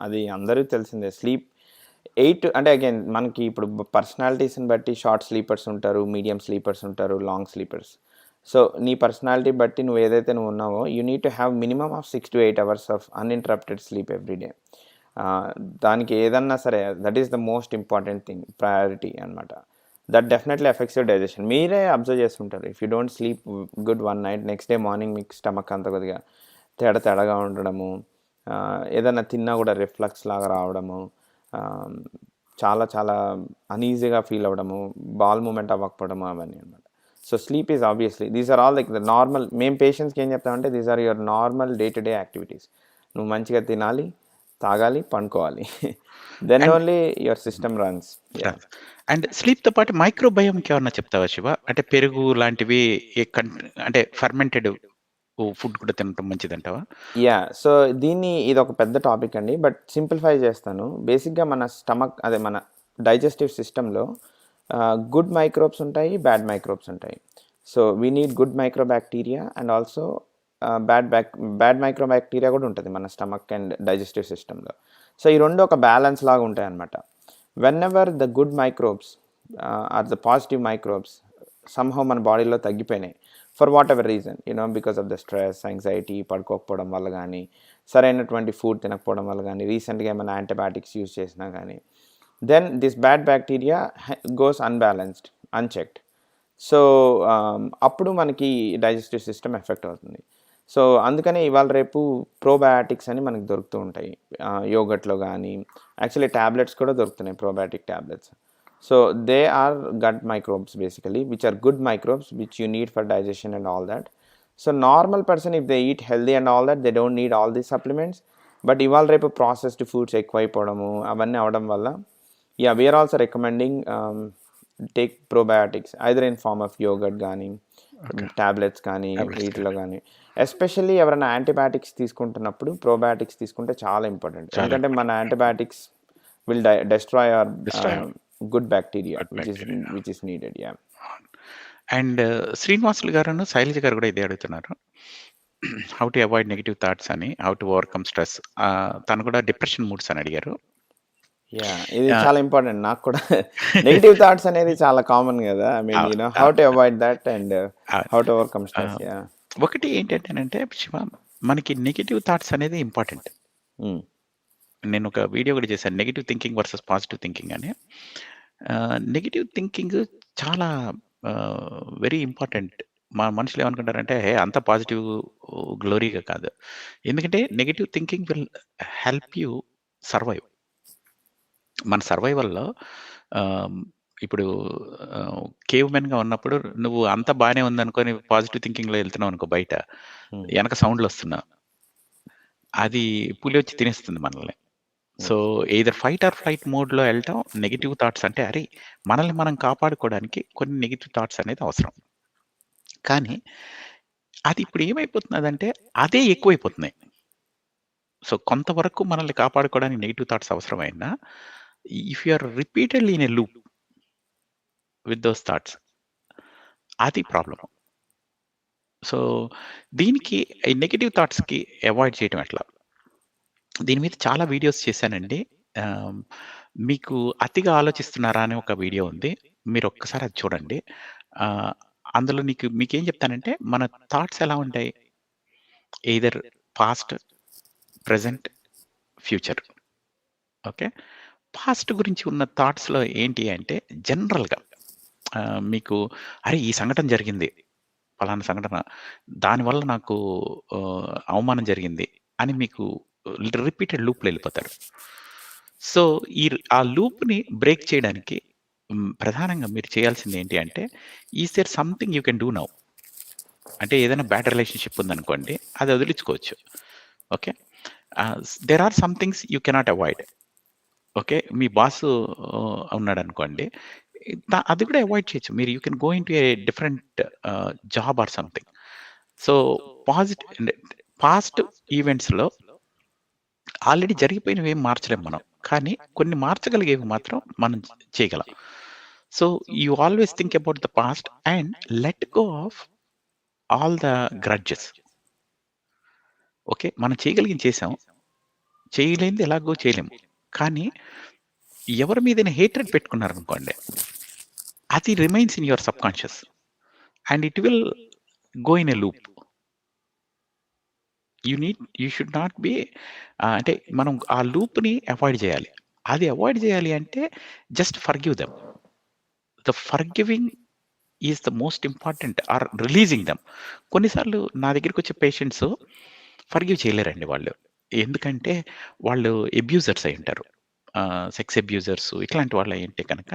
అది అందరికీ తెలిసిందే. స్లీప్ 8 అంటే అగైన్ మనకి ఇప్పుడు పర్సనాలిటీస్ని బట్టి షార్ట్ స్లీపర్స్ ఉంటారు, మీడియం స్లీపర్స్ ఉంటారు, లాంగ్ స్లీపర్స్. సో నీ పర్సనాలిటీ బట్టి నువ్వు ఏదైతే నువ్వు ఉన్నావో you need to have minimum of 6 to 8 hours of uninterrupted sleep every day. దానికి ఏదన్నా సరే that is the most important thing, priority అనమాట. That definitely affects your digestion. మీరే అబ్జర్వ్ చేస్తుంటారు, if you don't sleep good 1 night, next day morning మీకు stomach అంతా కొద్దిగా తేడాగా ఉండడము, ఏదైనా తిన్నా కూడా రిఫ్లక్స్ లాగా రావడము, చాలా చాలా అనీజీగా ఫీల్ అవ్వడము, బాల్ మూమెంట్ అవ్వకపోవడము, అవన్నీ అనమాట. So sleep is obviously these are all like the normal. మేము పేషెంట్స్కి ఏం చెప్తామంటే these are your normal day to day activities. నువ్వు మంచిగా తినాలి, తాగాలి, పండుకోవాలి, then only your system runs. And స్లీప్తో పాటు మైక్రోబయోమ్కి ఏమన్నా చెప్తావా శివ? అంటే పెరుగు లాంటివి అంటే ఫర్మెంటెడ్ ఫుడ్ కూడా తినటం మంచిది అంటావా? యా, సో ఇది ఒక పెద్ద టాపిక్ అండి, బట్ సింప్లిఫై చేస్తాను. బేసిక్గా మన స్టమక్, అదే మన డైజెస్టివ్ సిస్టంలో గుడ్ మైక్రోబ్స్ ఉంటాయి, బ్యాడ్ మైక్రోబ్స్ ఉంటాయి. So we need good microbacteria and also bad microbacteria కూడా ఉంటుంది మన స్టమక్ అండ్ డైజెస్టివ్ సిస్టంలో. సో ఈ రెండు ఒక బ్యాలెన్స్ లాగా ఉంటాయి అన్నమాట. Whenever the good microbes are the positive microbes somehow మన బాడీలో తగ్గిపోయినాయి for whatever reason, you know because of the stress, anxiety, పడుకోకపోవడం వల్ల కానీ, సరైనటువంటి ఫుడ్ తినకపోవడం వల్ల కానీ, రీసెంట్గా ఏమైనా యాంటీబయాటిక్స్ యూజ్ చేసినా కానీ, then this bad bacteria goes unbalanced, unchecked. So అప్పుడు మనకి డైజెస్టివ్ సిస్టమ్ ఎఫెక్ట్ అవుతుంది. సో అందుకనే ఇవాళ రేపు ప్రోబయాటిక్స్ అని మనకు దొరుకుతూ ఉంటాయి యోగట్లో కానీ, యాక్చువల్లీ ట్యాబ్లెట్స్ కూడా దొరుకుతున్నాయి, probiotic tablets. So they are gut microbes basically, which are good microbes which you need for digestion and all that. So normal person, if they eat healthy and all that, they don't need all these supplements. But ఇవాళ రేపు processed foods ఎక్కువైపోవడము అవన్నీ అవడం వల్ల, we are also recommending take probiotics either in form of yogurt కానీ okay. Tablets కానీ tablets వీటిలో కానీ. Especially ఎవరైనా యాంటీబయాటిక్స్ తీసుకుంటున్నప్పుడు ప్రోబయాటిక్స్ తీసుకుంటే చాలా ఇంపార్టెంట్. చాలా ఎందుకంటే మన important. Antibiotics will destroy our destroy good bacteria good bacteria. Which is needed. Yeah. And Srinivasulu గారును, శైలజ గారు కూడా ఇదే అడుగుతున్నారు. How to avoid negative thoughts అని, హౌ టు ఓవర్‌కమ్ స్ట్రెస్. తను కూడా డిప్రెషన్ మూడ్స్ అని అడిగారు. యా, ఇది ఆహ్, చాలా ఇంపార్టెంట్ నాకు కూడా. నెగటివ్ థాట్స్ అనేది చాలా కామన్ కదా. ఐ మీన్ అవును. హౌ అవును. టు అవాయిడ్ దట్ అండ్ అవును. How to overcome stress. ఆహ్, యా. ఒకటి ఏంటంటేనంటే శివ, మనకి నెగెటివ్ థాట్స్ అనేది ఇంపార్టెంట్. నేను ఒక వీడియో కూడా చేశాను. Negative thinking versus positive thinking అని. నెగెటివ్ థింకింగ్ చాలా వెరీ ఇంపార్టెంట్. మనుషులు ఏమనుకుంటారంటే, "హే! అంతా పాజిటివ్ గ్లోరీగా" కాదు. ఎందుకంటే negative thinking will help you survive. మన సర్వైవల్‌లో ఆహ్, ఇప్పుడు కేవ్ మెన్‌గా ఉన్నప్పుడు నువ్వు అంతా బానే ఉందనుకోని పాజిటివ్ థింకింగ్‌లో ఎళ్తున్నావనుకో బయట, ఎనక సౌండ్‌లొస్తున్నా, అది పులి వచ్చి తినేస్తుంది మనల్ని. So, either fight or flight మోడ్‌లో ఎళ్ళటం, నెగెటివ్ థాట్స్ అంటే, అరే! మనల్ని మనం కాపాడుకోవడానికి కొన్ని నెగెటివ్ థాట్స్ అనేది అవసరం. కానీ, అది ఇప్పుడు ఏమైపోతున్నదంటే, అదే ఎక్కువైపోతున్నాయి. సో, కొంతవరకు మనల్ని కాపాడుకోవడానికి నెగెటివ్ థాట్స్ అవసరమైనా, if you are repeatedly in a loop with those thoughts, అది ప్రాబ్లమ్. సో, దీనికి ఈ నెగెటివ్ థాట్స్‌కి అవాయిడ్ చేయటం ఎట్లా? దీని మీద చాలా వీడియోస్ చేశానండి. ఆహ్, మీకు 'అతిగా ఆలోచిస్తున్నారా' అని ఒక వీడియో ఉంది. మీరొక్కసారి అది చూడండి. ఆహ్, అందులో మీకేం చెప్తానంటే, మన థాట్స్ ఎలా ఉంటాయి? Either past, present, future. Okay. Past గురించి ఉన్న థాట్స్‌లో ఏంటి అంటే, జనరల్‌గా మీకు అరే! ఈ సంఘటన జరిగింది. పలానా సంఘటన. దానివల్ల నాకు అవమానం జరిగింది అని మీకు రిపీటెడ్ లూప్‌లో ఎళ్ళిపోతారు. సో, ఆ లూప్‌ని బ్రేక్ చేయడానికి ప్రధానంగా మీరు చేయాల్సింది ఏంటి అంటే, is there something you can do now? అంటే ఏదైనా బ్యాడ్ రిలేషన్‌షిప్ ఉందనుకోండి, అది వదిలించుకోవచ్చు. Okay. There are some things you cannot avoid. Okay. మీ బాసు ఉన్నాడనుకోండి, అది కూడా అవాయిడ్ చేయొచ్చు. You can go into a different job or something. So, అంటే పాస్ట్ ఈవెంట్స్‌లో ఆల్రెడీ జరిగిపోయినవి ఏం మార్చలేం మనం. కానీ కొన్ని మార్చగలిగేవి మాత్రం మనం చేయగలం. So, you always think about the past and let go of all the grudges. Okay. మనం చేయగలిగింది చేసాం. చేయలేనిది ఎలాగో చేయలేము. కానీ ఎవరి మీదైనా హేట్రెడ్ పెట్టుకున్నారనుకోండి, అది remains in your subconscious and it will go in a loop. You should not be అంటే మనం ఆ లూప్‌ని అవాయిడ్ చేయాలి. అది అవాయిడ్ చేయాలి అంటే just forgive them. The forgiving is the most important or releasing them. కొన్నిసార్లు నా దగ్గరికొచ్చే పేషెంట్స్ ఫర్‌గివ్ చేయలేరండి వాళ్ళు. ఎందుకంటే వాళ్ళు అబ్యూజర్స్ అయ్యుంటారు. సెక్స్ అబ్యూజర్స్ ఇట్లాంటి వాళ్ళు అయ్యుంటే కనుక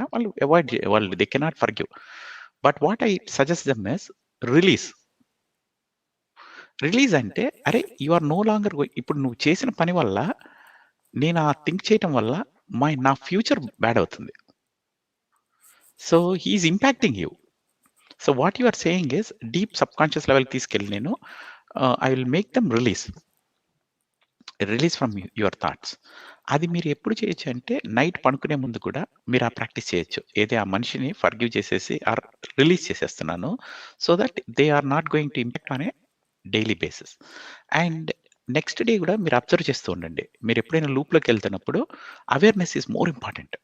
వాళ్ళు they cannot forgive. But what I suggest them is release. Release అంటే అరే! యూ ఆర్ నో లాంగర్ ఇప్పుడు నువ్వు చేసిన పని వల్ల నేను థింక్ చేయటం వల్ల నా ఫ్యూచర్ బ్యాడ్ అవుతుంది. So, he is impacting you. So, what you are saying is deep subconscious లెవెల్‌కి తీసుకెళ్ళి నేను I will make them release from your thoughts. అది మీరు ఎప్పుడు చేయొచ్చు అంటే నైట్ పడుకునే ముందు కూడా మీరు ఆ ప్రాక్టీస్ చేయొచ్చు. ఆ మనిషిని ఫర్‌గివ్ చేసేసి ఆర్ రిలీజ్ చేసేస్తున్నాను. So that they are not going to impact on a daily basis. And next day కూడా మీరు అబ్జర్వ్ చేస్తూ ఉండండి. మీరెప్పుడైనా లూప్‌లోకెళ్తున్నప్పుడు అవేర్‌నెస్ ఈస్ మోర్ ఇంపార్టెంట్.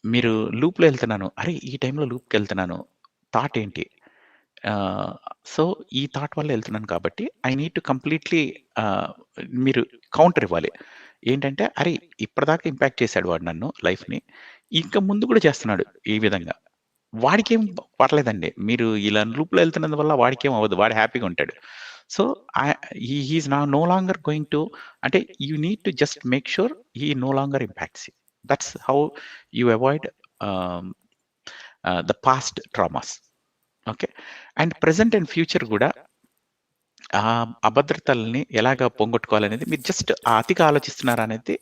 మీరు లూప్‌లో ఎళ్తున్నాను. అరే! ఈ టైంలో లూప్‌కెళ్తున్నాను. థాట్ ఏంటి? ఆహ్, సో, ఈ థాట్ వల్ల ఎళ్తున్నాను కాబట్టి ఐ నీడ్ టు కంప్లీట్‌లీ ఆహ్, మీరు కౌంటర్ ఇవ్వాలి. ఏంటంటే, అరే! ఇప్పటిదాకా ఇంపాక్ట్ చేసాడు వాడు నన్ను లైఫ్‌ని. ఇంక ముందు కూడా చేస్తున్నాడు ఈ విధంగా. వాడికేం పర్లేదండి. మీరు ఇలా లూప్‌లో ఎళ్తున్నందువల్ల వాడికేం అవ్వదు. వాడు హ్యాపీగా ఉంటాడు. So, ah, he is now no longer going to అంటే you need to just make sure he no longer impacts you. That's how you avoid ah, the past traumas. Okay. And present and future గూడా అభద్రతల్ని ఎలాగా పోగొట్టుకోవాలనేది మీరు just అతిగా ఆలోచిస్తున్నారా అనేది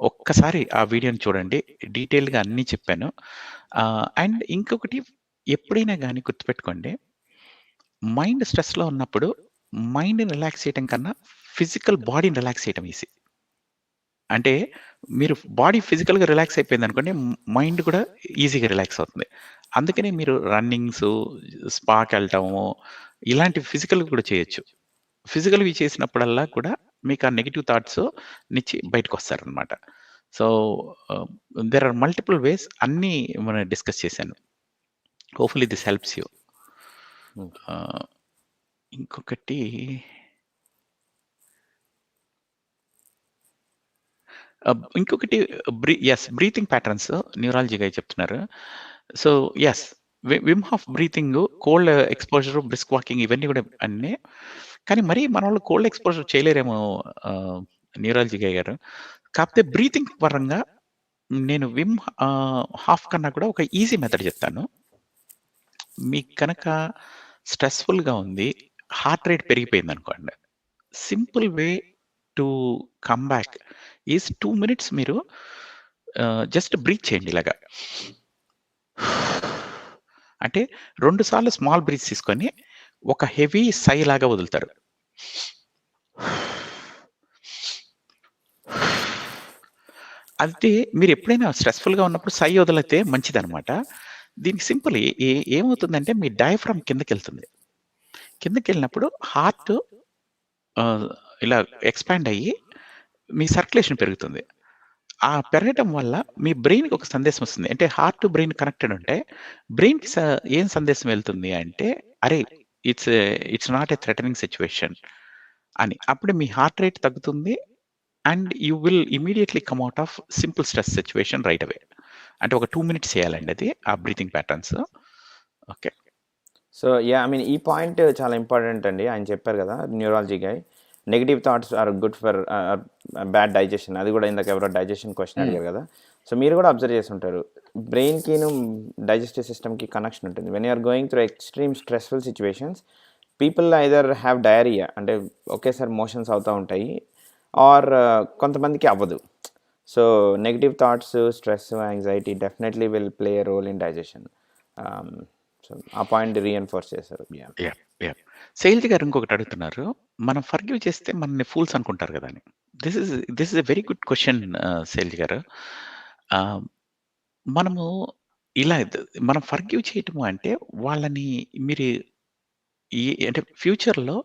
ఒక్కసారి ఆ వీడియోని చూడండి. డీటెయిల్‌గా అన్నీ చెప్పాను. అండ్ ఇంకొకటి ఎప్పుడైనా గాని గుర్తుపెట్టుకోండి. మైండ్ స్ట్రెస్‌లో ఉన్నప్పుడు మైండ్‌ని రిలాక్స్ చేయటం కన్నా ఫిజికల్ బాడీని రిలాక్స్ చేయటం ఈజీ. అంటే మీరు బాడీ ఫిజికల్‌గా రిలాక్స్ అయిపోయిందనుకోండి, మైండ్ కూడా ఈజీగా రిలాక్స్ అవుతుంది. అందుకనే మీరు రన్నింగ్సు, స్పాకెళ్ళటము ఇలాంటి ఫిజికల్‌వి కూడా చేయొచ్చు. ఫిజికల్‌వి చేసినప్పుడల్లా కూడా మీకు ఆ నెగెటివ్ థాట్స్ నుంచి బయటకొస్తారనమాట. సో, ఆహ్, దేర్ ఆర్ మల్టిపుల్ వేస్ అన్నీ మనం డిస్కస్ చేశాను. Hopefully this helps you. Okay. ఆహ్, ఇంకొకటి ఇంకొకటి బ్రీతింగ్ ప్యాటర్న్స్ న్యూరాలజీ గైడ్ చెప్తున్నారు. So, yes. Vim half breathing, cold exposure, brisk walking ఇవన్నీ గూడా అన్నీ. కానీ మరీ మనోళ్ళు కోల్డ్ ఎక్స్‌పోజర్ చేయలేరేమో ఆహ్, న్యూరాలజీ గై గారు. కాకపోతే బ్రీతింగ్ పరంగా నేను హాఫ్ కన్నా కూడా ఒక ఈజీ మెథడ్ చెప్తాను. మీకు కనుక స్ట్రెస్‌ఫుల్‌గా ఉంది, హార్ట్ రేట్ పెరిగిపోయిందనుకోండి. Simple way to come back is 2 minutes మీరు జస్ట్ బ్రీత్ చేయండి ఇలాగా. అంటే 2 సార్లు స్మాల్ బ్రీత్స్ తీసుకొని, ఒక హెవీ సై లాగా వదులుతారు. అయితే మీరెప్పుడైనా స్ట్రెస్‌ఫుల్‌గా ఉన్నప్పుడు సై వదిలితే మంచిదనమాట. దీనికి సింపుల్ ఏమవుతుందంటే మీ డయాఫ్రామ్ కిందకెళ్తుంది. కిందకెళ్ళినప్పుడు హార్ట్ ఆహ్, ఇలా ఎక్స్‌పాండ్ అయ్యి మీ సర్క్యులేషన్ పెరుగుతుంది. ఆ పెరగటం వల్ల మీ బ్రెయిన్‌కి ఒక సందేశం వస్తుంది. అంటే హార్ట్ టు బ్రెయిన్ కనెక్టెడ్ ఉంటే బ్రెయిన్‌కి ఏం సందేశం వెళ్తుంది అంటే, అరే! It's it's not a threatening situation అని. అప్పుడు మీ హార్ట్ రేట్ తగ్గుతుంది. And you will immediately come out of simple stress situation right away. అంటే ఒక 2 మినిట్స్ చేయాలండి అది. ఆ breathing patterns. Okay. So, yeah! I mean ఈ పాయింట్ చాలా ఇంపార్టెంట్ అండి. ఆయన చెప్పారు కదా! Neurology guy. Negative thoughts are good for bad digestion. అది కూడా ఇందాక ఎవరో డైజెషన్ క్వెషన్ హ్మ్. అడిగారు కదా! సో, మీరు కూడా అబ్జర్వ్ చేసుంటారు. బ్రెయిన్‌కిను డైజెస్టివ్ సిస్టమ్‌కి కనెక్షన్ ఉంటుంది. When you are going through extreme stressful situations, people either have diarrhoea అంటే ఒకేసారి మోషన్స్ అవుతా ఉంటాయి. ఆర్ కొంతమందికి అవ్వదు. So, negative thoughts, stress, anxiety definitely will play a role in digestion. Ah, so, ఆ పాయింట్ రీఎన్ఫోర్స్ చేశారు. Yeah! Yeah! Yeah! Shailaja గారు ఇంకొకటి అడుగుతున్నారు. మనం ఫర్‌గివ్ చేస్తే మనల్ని ఫూల్స్ అనుకుంటారు గదా! అని. This is a very good question Shailaja గారు. ఆహ్, మనము ఇలా మనం ఫర్‌గివ్ చేయటము అంటే వాళ్ళని మీరు అంటే ఫ్యూచర్‌లో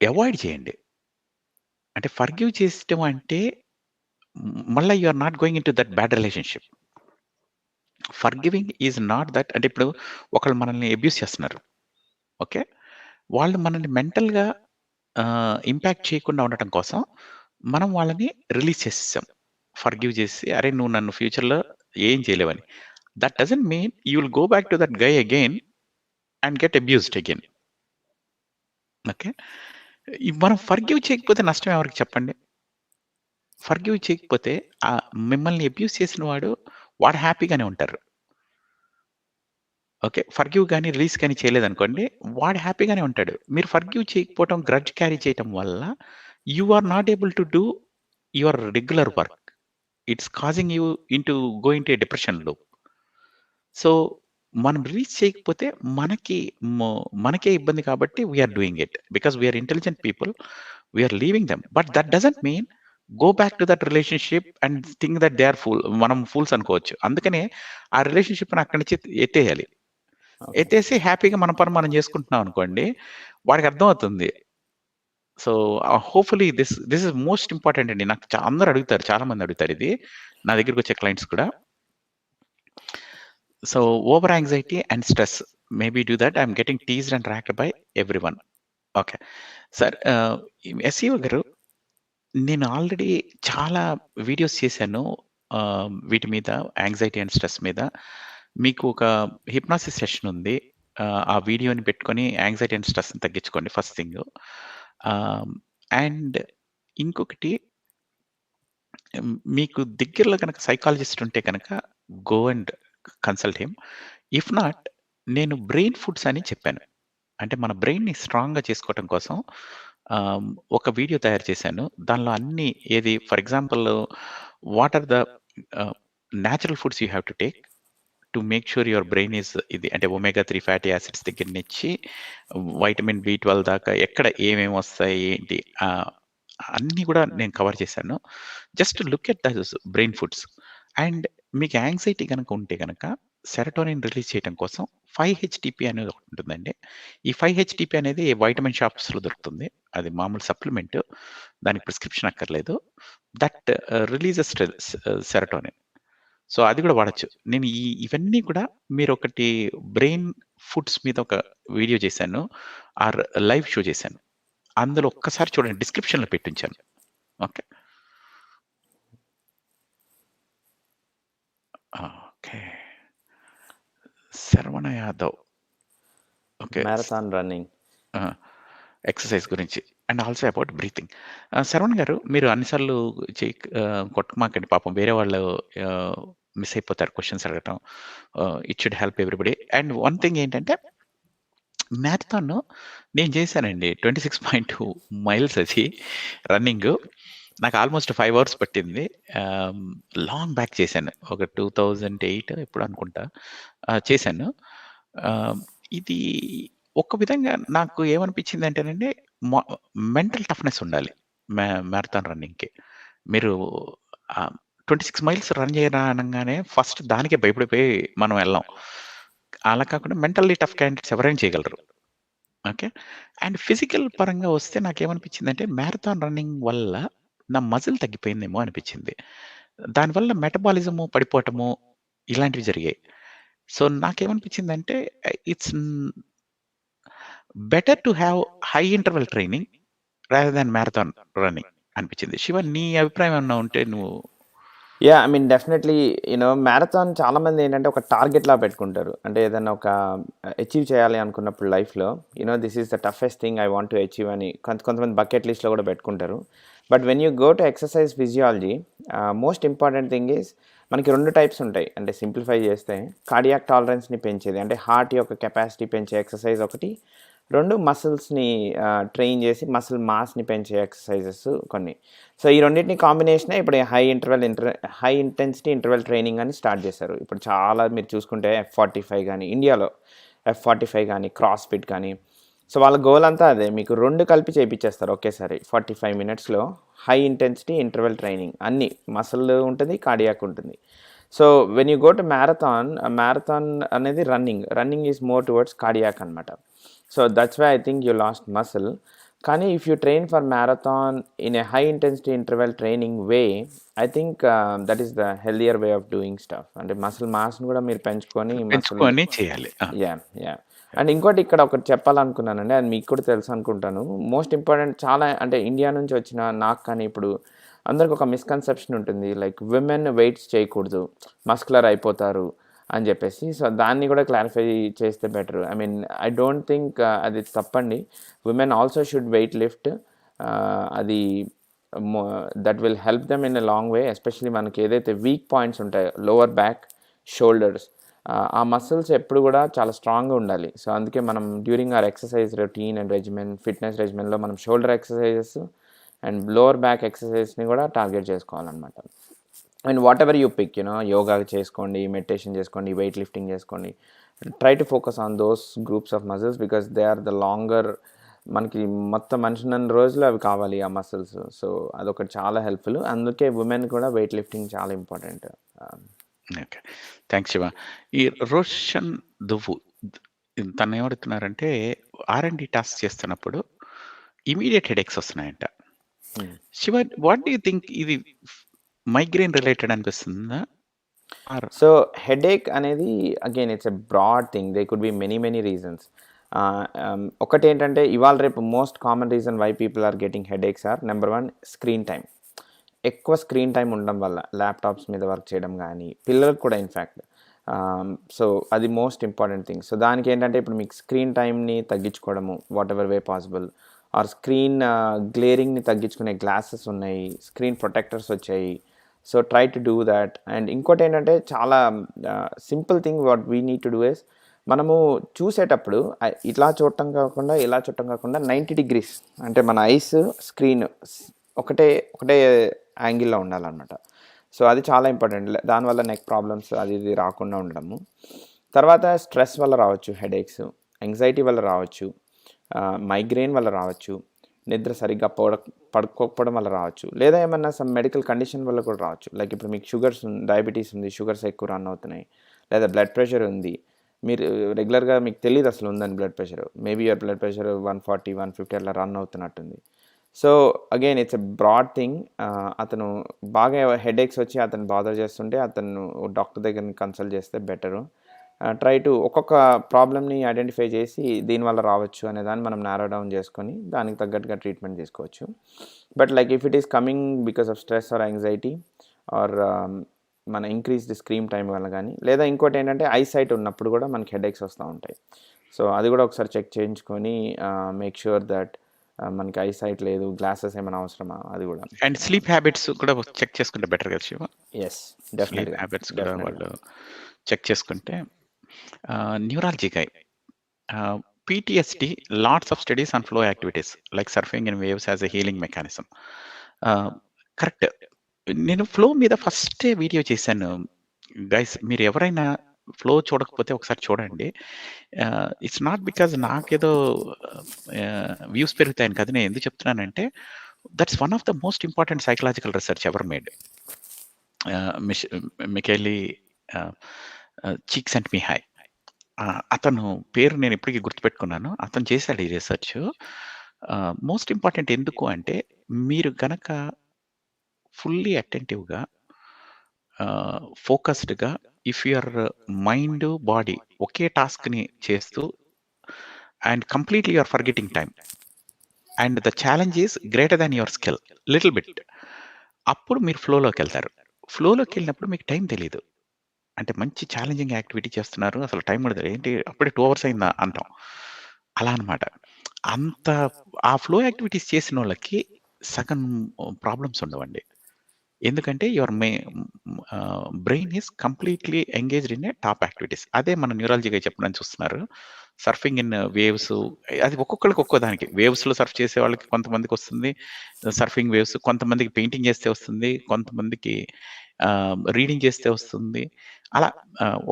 అవాయిడ్ చేయండి. అంటే ఫర్‌గివ్ చేసేయటం అంటే మళ్ళా you are not going into that bad relationship. Forgiving is not that అంటే ఇప్పుడు ఒకళ్ళు మనల్ని అబ్యూజ్ చేస్తున్నారు. ఓకే. వాళ్ళు మనల్ని మెంటల్‌గా ఇంపాక్ట్ చేయకుండా ఉండటం కోసం మనం వాళ్ళని రిలీజ్ చేసేసాం. ఫర్‌గివ్ చేసి, "అరే! నువ్వు నన్ను ఫ్యూచర్‌లో ఏం చేయలేవని." That doesn't mean you will go back to that guy again and get abused again. Okay. మనం ఫర్‌గివ్ చేయకపోతే నష్టం ఎవరికి చెప్పండి? ఫర్‌గివ్ చేయకపోతే మిమ్మల్ని అబ్యూజ్ చేసిన వాడు హ్యాపీగానే ఉంటారు. ఓకే. ఫర్‌గివ్ గాని, రిలీజ్ గాని చేయలేదనుకోండి, వాడు హ్యాపీగానే ఉంటాడు. మీరు ఫర్‌గివ్ చేయకపోవటం, గ్రడ్జ్ క్యారీ చేయటం వల్ల you are not able to do your regular work. It's causing you go into a depression loop. So, మనం రిలీజ్ చేయకపోతే మనకి మొ మనకే ఇబ్బంది కాబట్టి we are doing it. Because we are intelligent people. We are leaving them. But that doesn't mean go back to that relationship and think that they are మనం fools అనుకోవచ్చు. అందుకనే ఆ రిలేషన్‌షిప్‌ని అక్కడి నుంచి ఎత్తేయాలి. ఓకే. ఎత్తేసి హ్యాపీగా మన పని మనం చేసుకుంటున్నాం అనుకోండి, వాడికి అర్థమవుతుంది. So, hopefully this is most important అండి. నాకు అందరూ అడుగుతారు. చాలా మంది అడుగుతారు ఇది. నా దగ్గరికొచ్చే క్లయింట్స్ కూడా. So, over anxiety and stress maybe due that I'm getting teased and tracked by everyone. Okay. Sir SEO గారు నేను ఆల్రెడీ చాలా వీడియోస్ చేశాను. వీటి మీద యాంక్సైటీ అండ్ స్ట్రెస్ మీద. మీకు ఒక హిప్నాసిస్ సెషన్ ఉంది. ఆ వీడియోని పెట్టుకొని యాంక్సైటీ అండ్ స్ట్రెస్‌ని తగ్గించుకోండి ఫస్ట్ థింగు. ఆహ్, అండ్ ఇంకొకటి మీకు దగ్గరలో గనక సైకాలజిస్ట్ ఉంటే గనక go and consult him. If not నేను బ్రెయిన్ ఫుడ్స్ అని చెప్పాను. అంటే మన బ్రెయిన్‌ని స్ట్రాంగ్‌గా చేసుకోవటం కోసం ఒక వీడియో తయారు చేశాను. దానిలో అన్నీ ఏది for example what are the ah, natural foods you have to take to make sure your brain is ఇది అంటే ఒమేగా 3 ఫ్యాటీ యాసిడ్స్ దగ్గర నుంచి వైటమిన్ బి12 దాకా ఎక్కడ ఏమేమి వస్తాయి ఏంటి అన్నీ కూడా నేను కవర్ చేశాను. Just look at those brain foods. And మీకు యాంగ్జైటీ గనక ఉంటే గనక సెరటోనిన్ రిలీజ్ చేయటం కోసం 5-హెచ్‌టిపి అనేది ఒకటి ఉంటుందండి. ఈ 5-హెచ్‌టిపి అనేది వైటమిన్ షాప్స్‌లో దొరుకుతుంది. అది మామూలు సప్లిమెంట్. దానికి ప్రిస్క్రిప్షన్ అక్కర్లేదు. That releases serotonin. సో, అది గూడా వాడొచ్చు. నేను ఇవన్నీ కూడా మీరొకటి బ్రెయిన్ ఫుడ్స్ మీద ఒక వీడియో చేశాను. ఆర్ లైవ్ షో చేశాను. అందులో ఒక్కసారి చూడండి డిస్క్రిప్షన్‌లో పెట్టించాను. Okay. Okay. Saravana Yadav. Okay. Marathon running. ఆ! ఎక్సర్‌సైజ్ గురించి. And also about breathing. Saravan garu మీరు అన్ని సార్లు కొట్టమాకండి పాపం వేరే వాళ్ళు మిస్ అయిపోతారు క్వెషన్స్ అడగటం. It should help everybody. And one thing ఏంటంటే మ్యారథాన్ నేను చేశానండి. 26.2 మైల్స్ అది రన్నింగు. నాకు ఆల్‌మోస్ట్ 5 అవర్స్ పట్టింది. లాంగ్ బ్యాక్ చేశాను. ఒక 2008 ఎప్పుడో అనుకుంటా. చేశాను. ఆహ్, ఇది ఒక విధంగా నాకు ఏమనిపించిందంటేనండి మొ మెంటల్ టఫ్‌నెస్ ఉండాలి. మ్యారథాన్ రన్నింగ్‌కి. మీరు ఆహ్, 26 మైల్స్ రన్ చేయరా అనంగానే ఫస్ట్ దానికే భయపడిపోయి మనం ఎళ్ళం. అలా కాకుండా మెంటల్లీ టఫ్ క్యాండిడేట్స్ ఎవరైనా చేయగలరు. ఓకే. అండ్ ఫిజికల్ పరంగా వస్తే నాకేమనిపించిందంటే మ్యారథాన్ రన్నింగ్ వల్ల నా మజిల్ తగ్గిపోయిందేమో అనిపించింది. దానివల్ల మెటబాలిజము పడిపోవటము ఇలాంటివి జరిగాయి. సో, నాకేమనిపించిందంటే it's better to have high interval training rather than marathon running అనిపించింది. శివ నీ అభిప్రాయం ఏమన్నా ఉంటే నువ్వు yeah! I mean definitely marathon చాలామంది ఏంటంటే ఒక టార్గెట్‌లా పెట్టుకుంటారు. అంటే ఏదన్నా ఒక అచీవ్ చేయాలి అనుకున్నప్పుడు లైఫ్‌లో this is the toughest thing I want to achieve అని కొంతమంది బకెట్ లిస్ట్‌లో కూడా పెట్టుకుంటారు. But when you go to exercise physiology most important thing is మనకి 2 టైప్స్ ఉంటాయి. అంటే సింప్లిఫై చేస్తే కార్డియాక్ టాలరెన్స్‌ని పెంచేది. అంటే హార్ట్ యొక్క కెపాసిటీ పెంచే ఎక్సర్సైజ్ ఒకటి. 2 మసిల్స్‌ని ట్రైన్ చేసి మసిల్ మాస్‌ని పెంచే ఎక్సర్సైజెస్ కొన్ని. సో, ఈ రెండిటిని కాంబినేషనే ఇప్పుడు హై ఇంటెన్సిటీ ఇంటర్వల్ ట్రైనింగ్ అని స్టార్ట్ చేశారు. ఇప్పుడు చాలా మీరు చూసుకుంటే F45 గానీ, ఇండియాలో F45 గానీ, క్రాస్‌ఫిట్ గానీ, సో, వాళ్ళ గోల్ అంతా అదే. మీకు 2 కలిపి చేపిచ్చేస్తారు ఒకేసారి. 45 మినిట్స్‌లో హై ఇంటెన్సిటీ ఇంటర్వల్ ట్రైనింగ్ అన్నీ మసిల్ ఉంటుంది, కార్డియాక్ ఉంటుంది. So, when you go to marathon అనేది running is more towards cardiac అనమాట. So, that's why I think you lost muscle. కానీ if you train for marathon in a high intensity interval training way, I think that is the healthier way of doing stuff. అంటే muscle మాస్‌ని కూడా మీరు పెంచుకొని పెంచుకొని చేయాలి. Yeah! And ఇంకోటి ఇక్కడ ఒకటి చెప్పాలనుకున్నానండి. అది మీకు కూడా తెలుసు అనుకుంటాను. మోస్ట్ ఇంపార్టెంట్ చాలా అంటే ఇండియా నుంచి వచ్చిన నాకు కానీ ఇప్పుడు అందరికి ఒక మిస్‌కన్సెప్షన్ ఉంటుంది. లైక్ విమెన్ వెయిట్స్ చేయకూడదు. మస్కులర్ అయిపోతారు అని చెప్పేసి. సో, దాన్ని కూడా క్లారిఫై చేస్తే better. I mean I don't think అది తప్పండి. Women also should weight lift. అది మొ that will help them in a long way. Especially మనకి ఏదైతే వీక్ పాయింట్స్ ఉంటాయో లోవర్ బ్యాక్, షోల్డర్స్ ఆ మసిల్స్ ఎప్పుడు కూడా చాలా స్ట్రాంగ్‌గా ఉండాలి. సో, అందుకే మనం during our exercise routine and fitness రెజిమెన్‌లో మనం shoulder exercises and lower back ఎక్సర్సైజ్‌ని కూడా టార్గెట్ చేసుకోవాలనమాట. And whatever you pick yoga చేసుకోండి, మెడిటేషన్ చేసుకోండి, వెయిట్ లిఫ్టింగ్ చేసుకోండి. Try to focus on those groups of muscles because they are the longer మనకి మొత్తం మనిషినన్ని రోజులు అవి కావాలి ఆ మసిల్స్. సో, అదొకటి చాలా హెల్ప్‌ఫుల్. అందుకే ఉమెన్ కూడా వెయిట్ లిఫ్టింగ్ చాలా ఇంపార్టెంట్. ఓకే. థాంక్స్ శివ. ఈ రోషన్ దువ్వు తనేమడుగుతున్నారంటే ఆర్&డి టాస్క్ చేస్తున్నప్పుడు ఇమ్మీడియేట్ హెడేక్స్ వస్తున్నాయంట. Shiva what do you think ఇది మైగ్రేన్ రిలేటెడ్ అనిపిస్తుందా? సో, హెడేక్ అనేది again it's a broad thing. They could be many reasons. ఒకటేంటంటే ఇవాళ రేపు most common reason why people are getting headaches are number 1 screen time. ఎక్కువ screen time ఉండడం వల్ల laptops మీద వర్క్ చేయడం గానీ, పిల్లలకు కూడా ఇన్‌ఫాక్ట్. సో, అది మోస్ట్ ఇంపార్టెంట్ థింగ్. సో, దానికేంటంటే ఇప్పుడు మీకు స్క్రీన్ టైమ్‌ని తగ్గించుకోవడము whatever way possible or screen గ్లేరింగ్‌ని తగ్గించుకునే గ్లాసెస్ ఉన్నాయి. స్క్రీన్ ప్రొటెక్టర్స్ వచ్చాయి. So, try to do that. And ఇంకోటేంటంటే చాలా simple thing what we need to do is మనము చూసేటప్పుడు ఇట్లా చూడటం కాకుండా ఇలా చూడటం కాకుండా 90 degrees అంటే మన ఐస్ స్క్రీన్ ఒకటే ఒకటే యాంగిల్లో ఉండాలన్నమాట. సో అది చాలా ఇంపార్టెంట్. దానివల్ల నెక్ ప్రాబ్లమ్స్ అది ఇది రాకుండా ఉండడము. తర్వాత స్ట్రెస్ వల్ల రావచ్చు హెడేక్స్, యాంగ్జైటీ వల్ల రావచ్చు, మైగ్రేన్ వల్ల రావచ్చు, నిద్ర సరిగ్గా పడుకోకపోవడం వల్ల రావచ్చు, లేదా ఏమన్నా సమ్ మెడికల్ కండిషన్ వల్ల కూడా రావచ్చు. లైక్ ఇప్పుడు మీకు డయాబెటీస్ ఉంది, షుగర్స్ ఎక్కువ రన్ అవుతున్నాయి, లేదా బ్లడ్ ప్రెషర్ ఉంది. మీరు రెగ్యులర్గా మీకు తెలియదు అసలు ఉందని blood pressure. Maybe your blood pressure 140, 150 అట్లా రన్ అవుతున్నట్టుంది. So again it's a broad thing. అతను బాగా హెడేక్స్ వచ్చి అతను బాదర్ చేస్తుంటే అతను డాక్టర్ దగ్గరని కన్సల్ట్ చేస్తే బెటరు. ట్రై టు ఒక్కొక్క ప్రాబ్లమ్ని ఐడెంటిఫై చేసి దీనివల్ల రావచ్చు అనే దాన్ని మనం నారో డౌన్ చేసుకొని దానికి తగ్గట్టుగా ట్రీట్మెంట్ చేసుకోవచ్చు. But like if it is coming because of stress or anxiety are మన ఇంక్రీజ్డ్ స్క్రీన్ టైం వల్ల కానీ, లేదా ఇంకోటి ఏంటంటే ఐసైట్ ఉన్నప్పుడు కూడా మనకి హెడేక్స్ వస్తూ ఉంటాయి. సో అది కూడా ఒకసారి చెక్ చేయించుకొని మేక్ ష్యూర్ దట్ మనకి ఐసైట్ లేదు, గ్లాసెస్ ఏమైనా అవసరమా అది కూడా. అండ్ స్లీప్ హ్యాబిట్స్ కూడా చెక్ చేసుకుంటే బెటర్ కదా శివ. ఎస్ స్లీప్ డెఫినెట్గా హ్యాబిట్స్ కూడా వాళ్ళు చెక్ చేసుకుంటే. Neurology guy, PTSD, lots of studies on flow activities like surfing in waves as a healing mechanism. Correct. నేను ఫ్లో మీద ఫస్ట్ వీడియో చేశాను గైస్. మీరు ఎవరైనా ఫ్లో చూడకపోతే ఒకసారి చూడండి. ఇట్స్ నాట్ బికాజ్ నాకేదో వ్యూస్ పెరుగుతాయని కదా. నేను ఎందుకు చెప్తున్నానంటే that's one of the most important psychological research ever made. Mihaly Csikszentmihalyi, అతను పేరు నేను ఇప్పటికీ గుర్తుపెట్టుకున్నాను. అతను చేశాడు ఈ రీసెర్చ్. మోస్ట్ ఇంపార్టెంట్ ఎందుకు అంటే మీరు గనక ఫుల్లీ అటెంటివ్గా ఫోకస్డ్గా ఇఫ్ యువర్ మైండ్ బాడీ ఒకే టాస్క్ని చేస్తూ and completely you are forgetting time and the challenge is greater than your skill little bit, అప్పుడు మీరు ఫ్లోలోకి వెళ్తారు. ఫ్లోలోకి వెళ్ళినప్పుడు మీకు టైం తెలీదు. అంటే మంచి ఛాలెంజింగ్ యాక్టివిటీ చేస్తున్నారు, అసలు టైం కూడా ఏంటి అప్పుడే 2 hours అయిందా అంటాం. అలా అనమాట. అంత ఆ ఫ్లో యాక్టివిటీస్ చేసిన వాళ్ళకి సగం ప్రాబ్లమ్స్ ఉండవండి. ఎందుకంటే your brain is completely engaged in a top activities. అదే మన న్యూరాలజీగా చెప్పడానికి చూస్తున్నారు. సర్ఫింగ్ ఇన్ వేవ్స్, అది ఒక్కొక్కరికి ఒక్కో దానికి. వేవ్స్లో సర్ఫ్ చేసే వాళ్ళకి కొంతమందికి వస్తుంది సర్ఫింగ్ వేవ్స్, కొంతమందికి పెయింటింగ్ చేస్తే వస్తుంది, కొంతమందికి రీడింగ్ చేస్తే వస్తుంది. అలా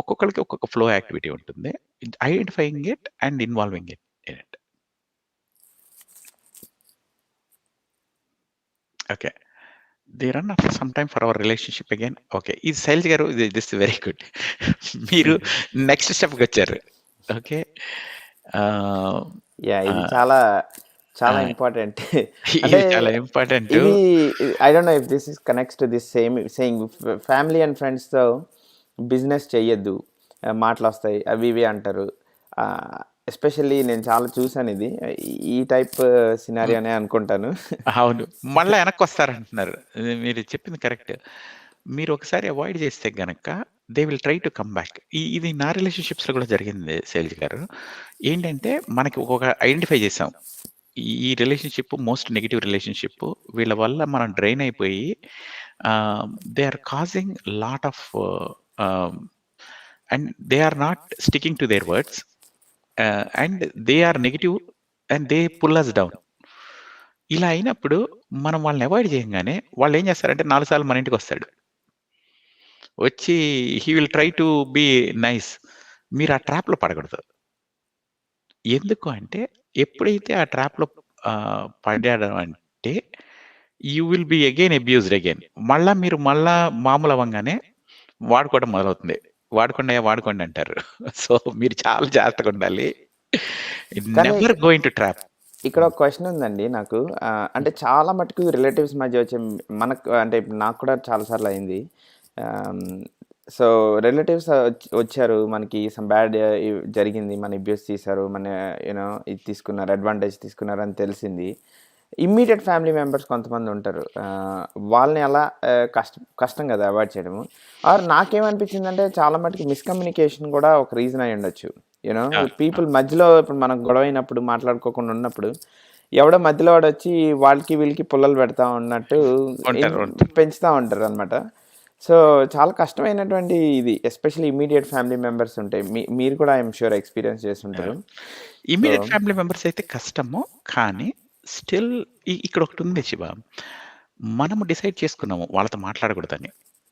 ఒక్కొక్కరికి ఒక్కొక్క ఫ్లో యాక్టివిటీ ఉంటుంది. Identifying it and involving it in it. Okay, they run after some time for our relationship again. Okay, ఇది శైలజ్ గారు, దిస్ వెరీ గుడ్. మీరు నెక్స్ట్ స్టెప్కి వచ్చారు. ఓకే, ఇది చాలా చాలా ఇంపార్టెంట్. ఇది చాలా ఇంపార్టెంట్. ఇది I don't no if this is connects to this saying family and ఫ్రెండ్స్తో బిజినెస్ చెయ్యొద్దు, మాటలు వస్తాయి అవి ఇవి అంటారు. ఎస్పెషల్లీ నేను చాలా చూసాను ఇది, ఈ టైప్ సినారియోనే అనుకుంటాను. అవును, మళ్ళీ వెనక్కి వస్తారంటున్నారు. మీరు చెప్పింది కరెక్ట్. మీరు ఒకసారి అవాయిడ్ చేస్తే గనక they will try to come back. ఇది నా రిలేషన్షిప్స్లో కూడా జరిగింది శైలజ్ గారు. ఏంటంటే మనకి ఒక్కొక్క ఐడెంటిఫై చేసాం, ఈ రిలేషన్షిప్ మోస్ట్ నెగిటివ్ రిలేషన్షిప్, వీళ్ళ వల్ల మనం డ్రైన్ అయిపోయి they are causing lot of and they are not sticking to their words and they are negative and they pull us down. ఇలా అయినప్పుడు మనం వాళ్ళని అవాయిడ్ చేయగానే వాళ్ళు ఏం చేస్తారంటే 4 సార్లు మన ఇంటికి వస్తాడు, వచ్చి he will try to be nice. మీరు ఆ ట్రాప్లో పడకూడదు. ఎందుకు అంటే ఎప్పుడైతే ఆ ట్రాప్లో పడ్డాడు అంటే you will B again abused again. మీరు మామూలు అవ్వగానే వాడుకోవడం మొదలవుతుంది. వాడుకోండి అంటారు. సో మీరు చాలా జాగ్రత్తగా ఉండాలి. Never going to trap. ఇక్కడ ఒక క్వశ్చన్ ఉందండి నాకు. అంటే చాలా మటుకు రిలేటివ్స్ మధ్య వచ్చే మనకు, అంటే నాకు కూడా చాలాసార్లు అయింది. సో రిలేటివ్స్ వచ్చారు, మనకి సమ్ బ్యాడ్ జరిగింది, మన అబ్యూస్ చేశారు, మన యూనో ఇది తీసుకున్నారు, అడ్వాంటేజ్ తీసుకున్నారు అని తెలిసింది. ఇమ్మీడియట్ ఫ్యామిలీ మెంబర్స్ కొంతమంది ఉంటారు, వాళ్ళని అలా కష్టం కదా అవాయిడ్ చేయడము. ఆర్ నాకేమనిపించిందంటే చాలా మటుకు మిస్కమ్యూనికేషన్ కూడా ఒక రీజన్ అయి ఉండొచ్చు. యూనో పీపుల్ మధ్యలో ఇప్పుడు మనకు గొడవ అయినప్పుడు మాట్లాడుకోకుండా ఉన్నప్పుడు ఎవడో మధ్యలో వాడు వచ్చి వాళ్ళకి వీళ్ళకి పుల్లలు పెడతా ఉన్నట్టు పెంచుతూ ఉంటారు అనమాట. సో చాలా కష్టమైనటువంటి ఇది ఎస్పెషల్లీ ఇమ్మీడియట్ ఫ్యామిలీ మెంబర్స్ ఉంటాయి. మీరు కూడా ఐఎమ్ ష్యూర్ ఎక్స్పీరియన్స్ చేస్తుంటారు. సో ఇమ్మీడియేట్ ఫ్యామిలీ మెంబర్స్ అయితే కష్టము. కానీ స్టిల్ ఇక్కడ ఒకటుంది శివ. మనము డిసైడ్ చేసుకున్నాము వాళ్ళతో మాట్లాడకూడదని.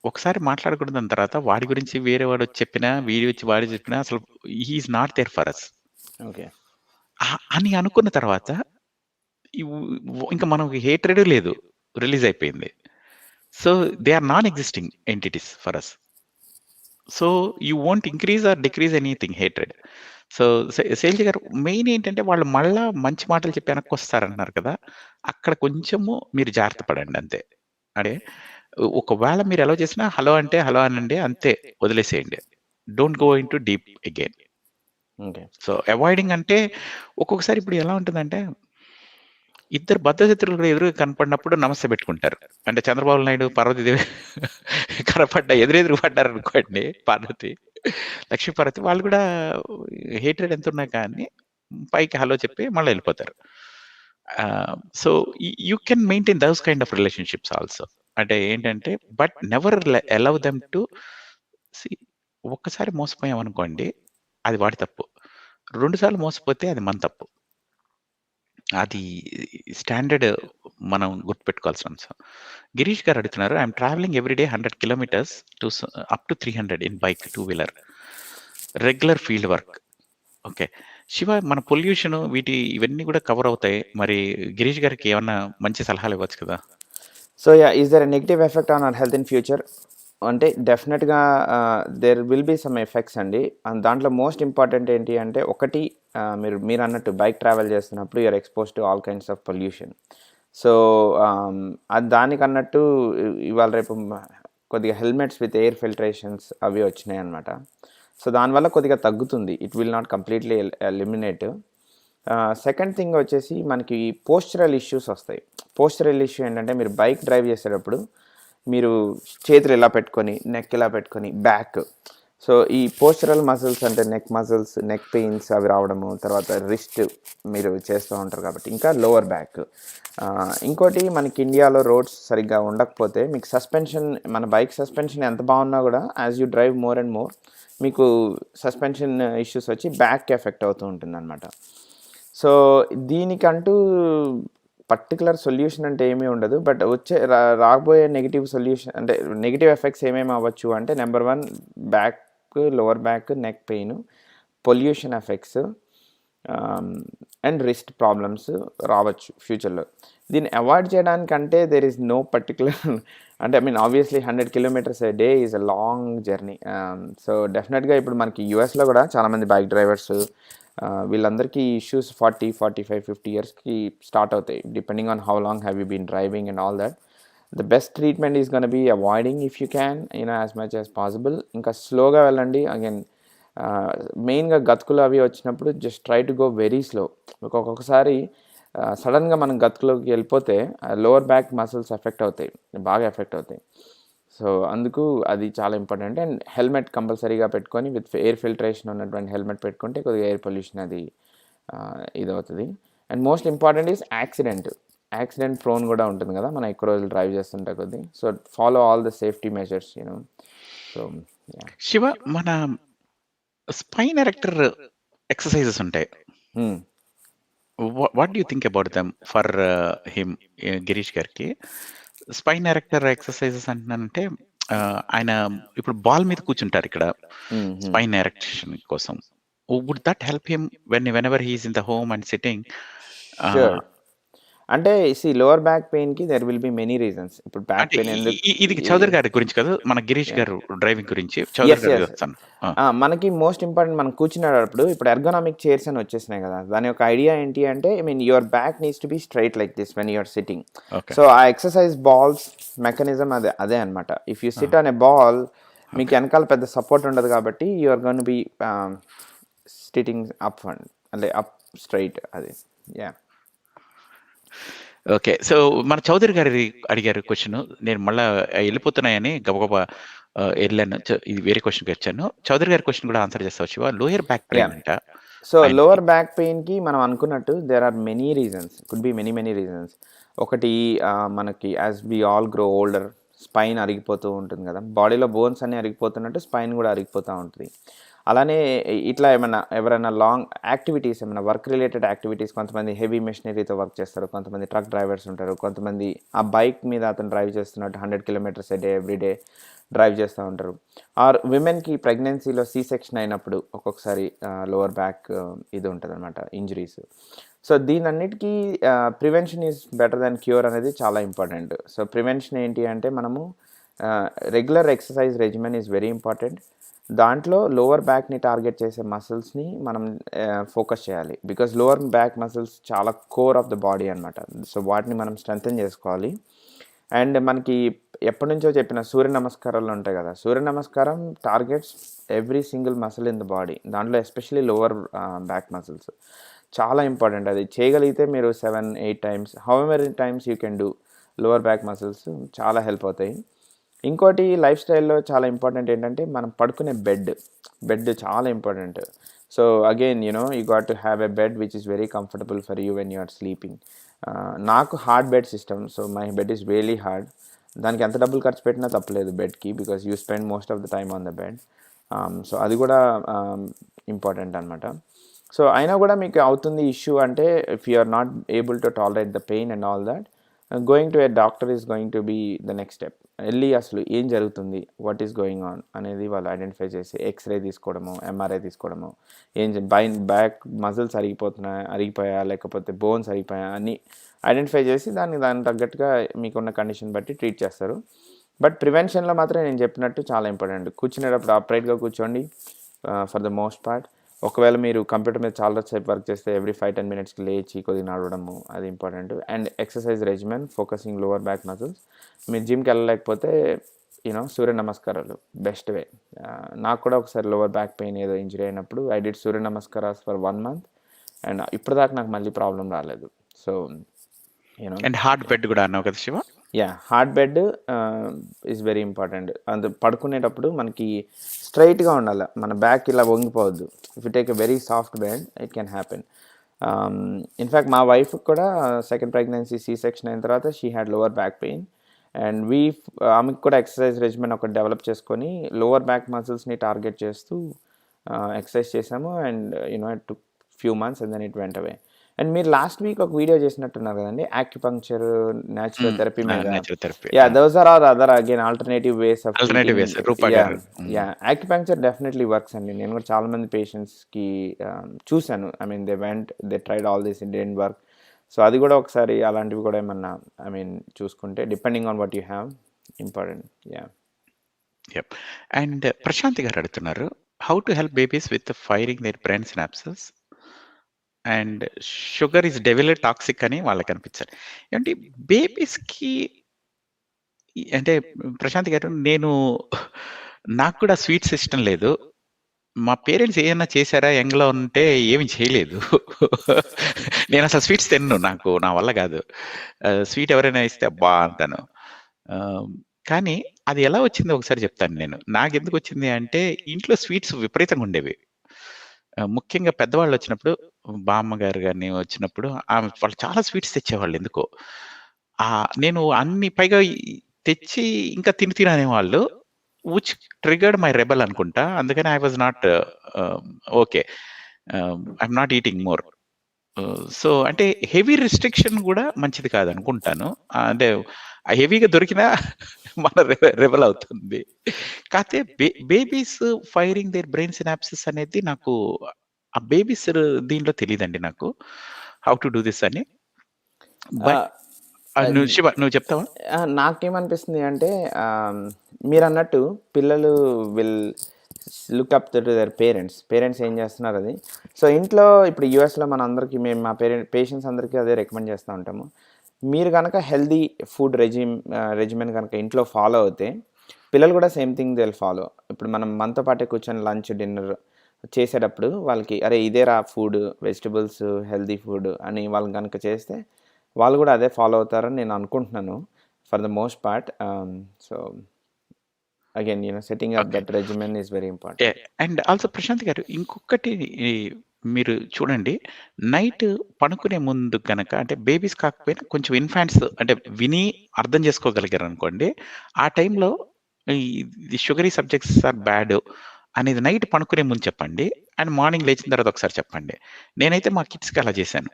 ఒకసారి మాట్లాడకూడదన్న తర్వాత వాడి గురించి వేరే వాడొచ్చి చెప్పినా, వీడి వచ్చి వాడు చెప్పినా అసలు he is not there for us. Okay. అని అనుకున్న తర్వాత ఇంక మనకి హేట్రెడ్ లేదు. రిలీజ్ అయిపోయింది. So they are non existing entities for us. So you won't increase or decrease anything hatred. So Shailaja గారు మెయిన్ ఏంటంటే వాళ్ళు మళ్ళా మంచి మాటలు చెప్పి వెనక్కొస్తారన్నారు కదా! అక్కడ కొంచెము మీరు జాగ్రత్త పడండి అంతే. అంటే ఒకవేళ మీరు ఎలౌ చేసినా హలో అంటే హలో అనండి అంతే వదిలేసేయండి. Don't go into deep again. Okay. So avoiding అంటే ఒక్కొక్కసారి ఇప్పుడు ఎలా ఉంటుందంటే ఇద్దరు బద్ధశత్రులు కూడా ఎదురుగా కనపడినప్పుడు నమస్తే పెట్టుకుంటారు. అంటే చంద్రబాబు నాయుడు, పార్వతీదేవి ఎదురెదురు పడ్డారనుకోండి పార్వతి, లక్ష్మీపార్వతి వాళ్ళు కూడా హేట్రెడ్ ఎంతున్నా కానీ పైకి హలో చెప్పి మళ్ళీ వెళ్ళిపోతారు. So you can maintain those kind of relationships also. అంటే ఏంటంటే but never allow them to see. ఒక్కసారి మోసపోయామనుకోండి అది వాడి తప్పు. 2 సార్లు మోసపోతే అది మన తప్పు. అది స్టాండర్డ్ మనం గుర్తుపెట్టుకోవాల్సిన అంశం. గిరీష్ గారు అడుగుతున్నారు, I'm travelling everyday 100 kilometres to up to 300 in bike, 2 wheeler, regular field work. Okay. Shiva, మన పొల్యూషన్ ఇవన్నీ కూడా కవర్ అవుతాయి. మరి గిరీష్ గారికి ఏమన్నా మంచి సలహాలు ఇవ్వచ్చు కదా? So is there a negative effect on our health in future అంటే డెఫినెట్గా there will be some effects అండి. దాంట్లో మోస్ట్ ఇంపార్టెంట్ ఏంటి అంటే ఒకటి, మీరు అన్నట్టు బైక్ ట్రావెల్ చేస్తున్నప్పుడు you're expose to all kinds of pollution. So అది దానికన్నట్టు ఇవాళ రేపు కొద్దిగా హెల్మెట్స్ విత్ ఎయిర్ ఫిల్టరేషన్స్ అవి వచ్చినాయి అనమాట. సో దానివల్ల కొద్దిగా తగ్గుతుంది. It will not completely eliminate. Second thing వచ్చేసి మనకి పోస్చరల్ ఇష్యూస్ వస్తాయి. పోస్చరల్ ఇష్యూ ఏంటంటే మీరు బైక్ డ్రైవ్ చేసేటప్పుడు మీరు చేతులు ఇలా పెట్టుకొని, నెక్ ఇలా పెట్టుకొని, బ్యాక్. సో ఈ పోస్చరల్ మజిల్స్ అంటే నెక్ మజిల్స్, నెక్ పెయిన్స్ అవి రావడము, తర్వాత రిస్ట్ మీరు చేస్తూ ఉంటారు కాబట్టి, ఇంకా లోవర్ బ్యాక్. ఇంకోటి మనకి ఇండియాలో రోడ్స్ సరిగ్గా ఉండకపోతే మీకు సస్పెన్షన్, మన బైక్ సస్పెన్షన్ ఎంత బాగున్నా కూడా as you drive more and more మీకు సస్పెన్షన్ ఇష్యూస్ వచ్చి బ్యాక్ ఎఫెక్ట్ అవుతూ ఉంటుంది అనమాట. సో దీనికంటూ పర్టికులర్ సొల్యూషన్ అంటే ఏమీ ఉండదు. బట్ రాబోయే నెగిటివ్ సొల్యూషన్ అంటే నెగిటివ్ ఎఫెక్ట్స్ ఏమేమి అవ్వచ్చు అంటే number 1 back, lower back, neck pain, pollution effects and wrist problems రావచ్చు ఫ్యూచర్లో. దీన్ని అవాయిడ్ చేయడానికంటే దెర్ ఈజ్ నో పర్టికులర్ అంటే obviously 100 kilometres a day is a long journey. So డెఫినెట్గా ఇప్పుడు మనకి యూఎస్లో కూడా చాలామంది బైక్ డ్రైవర్స్ వీళ్ళందరికీ ఇష్యూస్ 40, 45, 50 ఇయర్స్కి స్టార్ట్ అవుతాయి, depending on how long have you been driving and all that. The best treatment is gonna be avoiding if you can, as much as possible. ఇంకా స్లోగా వెళ్ళండి. అగైన్ మెయిన్గా గతుకులు అవి వచ్చినప్పుడు just try to go very slow. ఒక్కొక్కసారి సడన్గా మనం గతుకులోకి వెళ్ళిపోతే లోవర్ బ్యాక్ మసిల్స్ ఎఫెక్ట్ అవుతాయి, బాగా ఎఫెక్ట్ అవుతాయి. సో అందుకు అది చాలా ఇంపార్టెంట్. అండ్ హెల్మెట్ కంపల్సరీగా పెట్టుకొని విత్ ఎయిర్ ఫిల్టరేషన్ ఉన్నటువంటి హెల్మెట్ పెట్టుకుంటే కొద్దిగా ఎయిర్ పొల్యూషన్ అది ఇదవుతుంది. And most important is accident prone కూడా ఉంటుంది కదా మనం ఎక్కువ రోజులు డ్రైవ్ చేస్తుంటే కొద్ది. So follow all the safety measures so Shiva, మన స్పైన్ ఎరెక్టర్ ఎక్సర్సైజెస్ ఉంటాయి. What do you think about them for him, Girish గారికి? స్పైన్ ఎరెక్టర్ ఎక్సర్సైజెస్ అంటున్నానంటే ఆయన ఇప్పుడు బాల్ మీద కూర్చుంటారు ఇక్కడ స్పైన్ ఎరెక్షన్ కోసం. Would that help him whenever he is in the home and sitting? అంటే లోవర్ బ్యాక్ పెయిన్కి there will be many reasons. ఇప్పుడు బ్యాక్ పెయిన్ ఇది చౌదరి గారి గురించి కదా, మన గిరీష్ గారు డ్రైవింగ్ గురించి చౌదరి గారు. మనకి మోస్ట్ ఇంపార్టెంట్ మనం కూర్చునేటప్పుడు ఇప్పుడు ఎర్గోనామిక్ చైర్స్ అని వచ్చేసినాయి కదా, దాని యొక్క ఐడియా ఏంటి అంటే your back needs to be straight like this when you're sitting. So ఆ ఎక్సర్సైజ్ బాల్స్ మెకానిజం అదే అనమాట. If you sit on a ball మీకు వెనకాల పెద్ద సపోర్ట్ ఉండదు కాబట్టి you're gonna be sitting up and అంటే అప్ స్ట్రైట్. అది ఓకే. సో మన చౌదరి గారి అడిగారు క్వశ్చన్, నేను మళ్ళీ వెళ్ళిపోతున్నాయని గబగబా వెళ్ళాను. ఇది వేరే క్వశ్చన్కి వచ్చాను. చౌదరి గారి క్వశ్చన్ కూడా ఆన్సర్ చేస్తావచ్చు. లోయర్ బ్యాక్ పెయిన్ అంట. సో లోవర్ బ్యాక్ పెయిన్కి మనం అనుకున్నట్టు there are many reasons, could be many reasons. ఒకటి మనకి as we all grow older spine అరిగిపోతూ ఉంటుంది కదా, బాడీలో బోన్స్ అన్నీ అరిగిపోతున్నట్టు స్పైన్ కూడా అరిగిపోతూ ఉంటుంది. అలానే ఇట్లా ఎవరైనా లాంగ్ యాక్టివిటీస్, ఏమైనా వర్క్ రిలేటెడ్ యాక్టివిటీస్, కొంతమంది హెవీ మెషినరీతో వర్క్ చేస్తారు, కొంతమంది ట్రక్ డ్రైవర్స్ ఉంటారు, కొంతమంది ఆ బైక్ మీద అతను డ్రైవ్ చేస్తున్నట్టు 100 kilometres a day everyday drive చేస్తూ ఉంటారు. ఆర్ విమెన్కి ప్రెగ్నెన్సీలో సీ సెక్షన్ అయినప్పుడు ఒక్కొక్కసారి లోవర్ బ్యాక్ ఇది ఉంటుంది అనమాట, ఇంజరీస్. సో దీనన్నిటికీ prevention is better than cure అనేది చాలా ఇంపార్టెంట్. సో ప్రివెన్షన్ ఏంటి అంటే మనము regular exercise regimen is very important. దాంట్లో లోవర్ బ్యాక్ని టార్గెట్ చేసే మసిల్స్ని మనం ఫోకస్ చేయాలి, బికాజ్ లోవర్ బ్యాక్ మసిల్స్ చాలా కోర్ ఆఫ్ ద బాడీ అనమాట. సో వాటిని మనం స్ట్రెంథెన్ చేసుకోవాలి. అండ్ మనకి ఎప్పటి నుంచో చెప్పిన సూర్య నమస్కారాలు ఉంటాయి కదా, సూర్య నమస్కారం targets every single muscle in the body, దాంట్లో ఎస్పెషలీ లోవర్ బ్యాక్ మసిల్స్ చాలా ఇంపార్టెంట్. అది చేయగలిగితే మీరు 7-8 times, how many times you can do, lower back muscles చాలా హెల్ప్ అవుతాయి. ఇంకోటి లైఫ్ స్టైల్లో చాలా ఇంపార్టెంట్ ఏంటంటే మనం పడుకునే బెడ్ చాలా important. So again you got to have a bed which is very comfortable for you when you are sleeping. నాకు hard bed system, so my bed is really hard. దానికి ఎంత డబ్బులు ఖర్చు పెట్టినా తప్పలేదు బెడ్కి, because you spend most of the time on the bed. So అది కూడా ఇంపార్టెంట్ అనమాట. సో అయినా కూడా మీకు అవుతుంది ఇష్యూ అంటే, if you are not able to tolerate the pain and all that, going to a doctor is going to be the next step. వెళ్ళి అసలు ఏం జరుగుతుంది, వాట్ ఈస్ గోయింగ్ ఆన్ అనేది వాళ్ళు ఐడెంటిఫై చేసి ఎక్స్రే తీసుకోవడము, ఎంఆర్ఐ తీసుకోవడము, బ్యాక్ మజిల్స్ అరిగిపోయా లేకపోతే బోన్స్ అరిగిపోయా అని ఐడెంటిఫై చేసి దానికి తగ్గట్టుగా మీకున్న కండిషన్ బట్టి ట్రీట్ చేస్తారు. బట్ ప్రివెన్షన్లో మాత్రం నేను చెప్పినట్టు చాలా ఇంపార్టెంట్. కూర్చునేటప్పుడు అప్రైట్గా కూర్చోండి ఫర్ ద మోస్ట్ పార్ట్. ఒకవేళ మీరు కంప్యూటర్ మీద చాలా సేపు వర్క్ చేస్తే ఎవ్రీ 5-10 మినిట్స్కి లేచి కొద్దిగా నడవడము, అది important. And exercise regimen focusing lower back muscles. మీరు జిమ్కి వెళ్ళలేకపోతే సూర్య నమస్కారాలు బెస్ట్ వే. నాకు కూడా ఒకసారి లోవర్ బ్యాక్ పెయిన్ ఏదో ఇంజరీ అయినప్పుడు I did Surya నమస్కారాస్ for 1 month, and ఇప్పటిదాకా నాకు మళ్ళీ ప్రాబ్లం రాలేదు. సో అండ్ హార్డ్ బెడ్ కూడా అన్నావు కదా Shiva? Hard bed is very important. పడుకునేటప్పుడు మనకి స్ట్రైట్గా ఉండాలి, మన బ్యాక్ ఇలా వంగిపోవద్దు. If you take a very soft bed it can happen. In fact మా వైఫ్ కూడా సెకండ్ ప్రెగ్నెన్సీ సీ సెక్షన్ అయిన తర్వాత she had lower back pain, and ఆమెకు కూడా ఎక్సర్సైజ్ రెజిమెన్ ఒకటి డెవలప్ చేసుకొని లోవర్ బ్యాక్ మసిల్స్ని టార్గెట్ చేస్తూ ఎక్సర్సైజ్ చేసాము. And it took few months and then it went away. And మీరు లాస్ట్ వీక్ ఒక వీడియో చేసినట్టున్నారు కదండి, యాక్యుపంక్చర్ న్యాచురల్ థెరపీ మీద. Those are other again alternative ways of acupuncture definitely works అండి. నేను కూడా చాలా మంది పేషెంట్స్కి చూశాను. I mean they tried all this, it didn't work. So అది కూడా ఒకసారి అలాంటివి కూడా ఏమన్నా చూసుకుంటే depending on what you have important. And Prashant గారు అడుగుతున్నారు, how to help babies with firing their brain synapses and sugar is devil toxic అని వాళ్ళకి అనిపించారు. అంటే బేబీస్కి అంటే ప్రశాంత్ గారు, నాకు కూడా స్వీట్స్ ఇష్టం లేదు. మా పేరెంట్స్ ఏమన్నా చేశారా యంగ్లో ఉంటే? ఏమి చేయలేదు. నేను అసలు స్వీట్స్ తిన్ను, నా వల్ల కాదు. స్వీట్ ఎవరైనా ఇస్తే అబ్బా అంటాను. కానీ అది ఎలా వచ్చిందో ఒకసారి చెప్తాను నేను. నాకెందుకు వచ్చింది అంటే, ఇంట్లో స్వీట్స్ విపరీతంగా ఉండేవి. ముఖ్యంగా పెద్దవాళ్ళు వచ్చినప్పుడు, బామ్మగారు గారిని వచ్చినప్పుడు వాళ్ళు చాలా స్వీట్స్ తెచ్చేవాళ్ళు ఎందుకో. నేను అన్ని పైగా తెచ్చి ఇంకా తిని అనేవాళ్ళు, విచ్ ట్రిగర్డ్ మై రెబెల్ అనుకుంటా. అందుకని I was not okay, I'm not eating more. So అంటే హెవీ రిస్ట్రిక్షన్ కూడా మంచిది కాదనుకుంటాను. అంటే హెవీగా దొరికినా మన రెబెల్ అవుతుంది. కాకపోతే babies firing their brain synopsis అనేది నాకు ఆ బేబీస్ దీంట్లో తెలియదండి నాకు, హౌ టు డూ దిస్ అని. బట్ నువ్వు చెప్తావా? నాకేమనిపిస్తుంది అంటే, మీరు అన్నట్టు పిల్లలు will look up to their parents ఏం చేస్తున్నారు అది. సో ఇంట్లో ఇప్పుడు యూఎస్లో మన అందరికీ, మేము మా పేషెంట్స్ అందరికీ అదే రికమెండ్ చేస్తూ ఉంటాము. మీరు కనుక హెల్దీ ఫుడ్ రెజిమెన్ కనుక ఇంట్లో ఫాలో అవుతే పిల్లలు కూడా same thing they will follow. ఇప్పుడు మనం మనతో పాటే కూర్చొని లంచ్ డిన్నర్ చేసేటప్పుడు వాళ్ళకి అరే ఇదేరా ఫుడ్, వెజిటబుల్స్, హెల్దీ ఫుడ్ అని వాళ్ళని కనుక చేస్తే వాళ్ళు కూడా అదే ఫాలో అవుతారని నేను అనుకుంటున్నాను for the most part. So again setting up that regimen is very important. And also Prashant గారు, ఇంకొకటి మీరు చూడండి, నైట్ పనుకునే ముందు గనక అంటే బేబీస్ కాకపోయినా కొంచెం ఇన్ఫాంట్స్ అంటే విని అర్థం చేసుకోగలిగారనుకోండి, ఆ టైంలో ఈ షుగరీ సబ్జెక్ట్స్ ఆర్ బ్యాడ్ అనేది నైట్ పనుకునే ముందు చెప్పండి. అండ్ మార్నింగ్ లేచిన తర్వాత ఒకసారి చెప్పండి. నేనైతే మా కిడ్స్‌కి అలా చేశాను.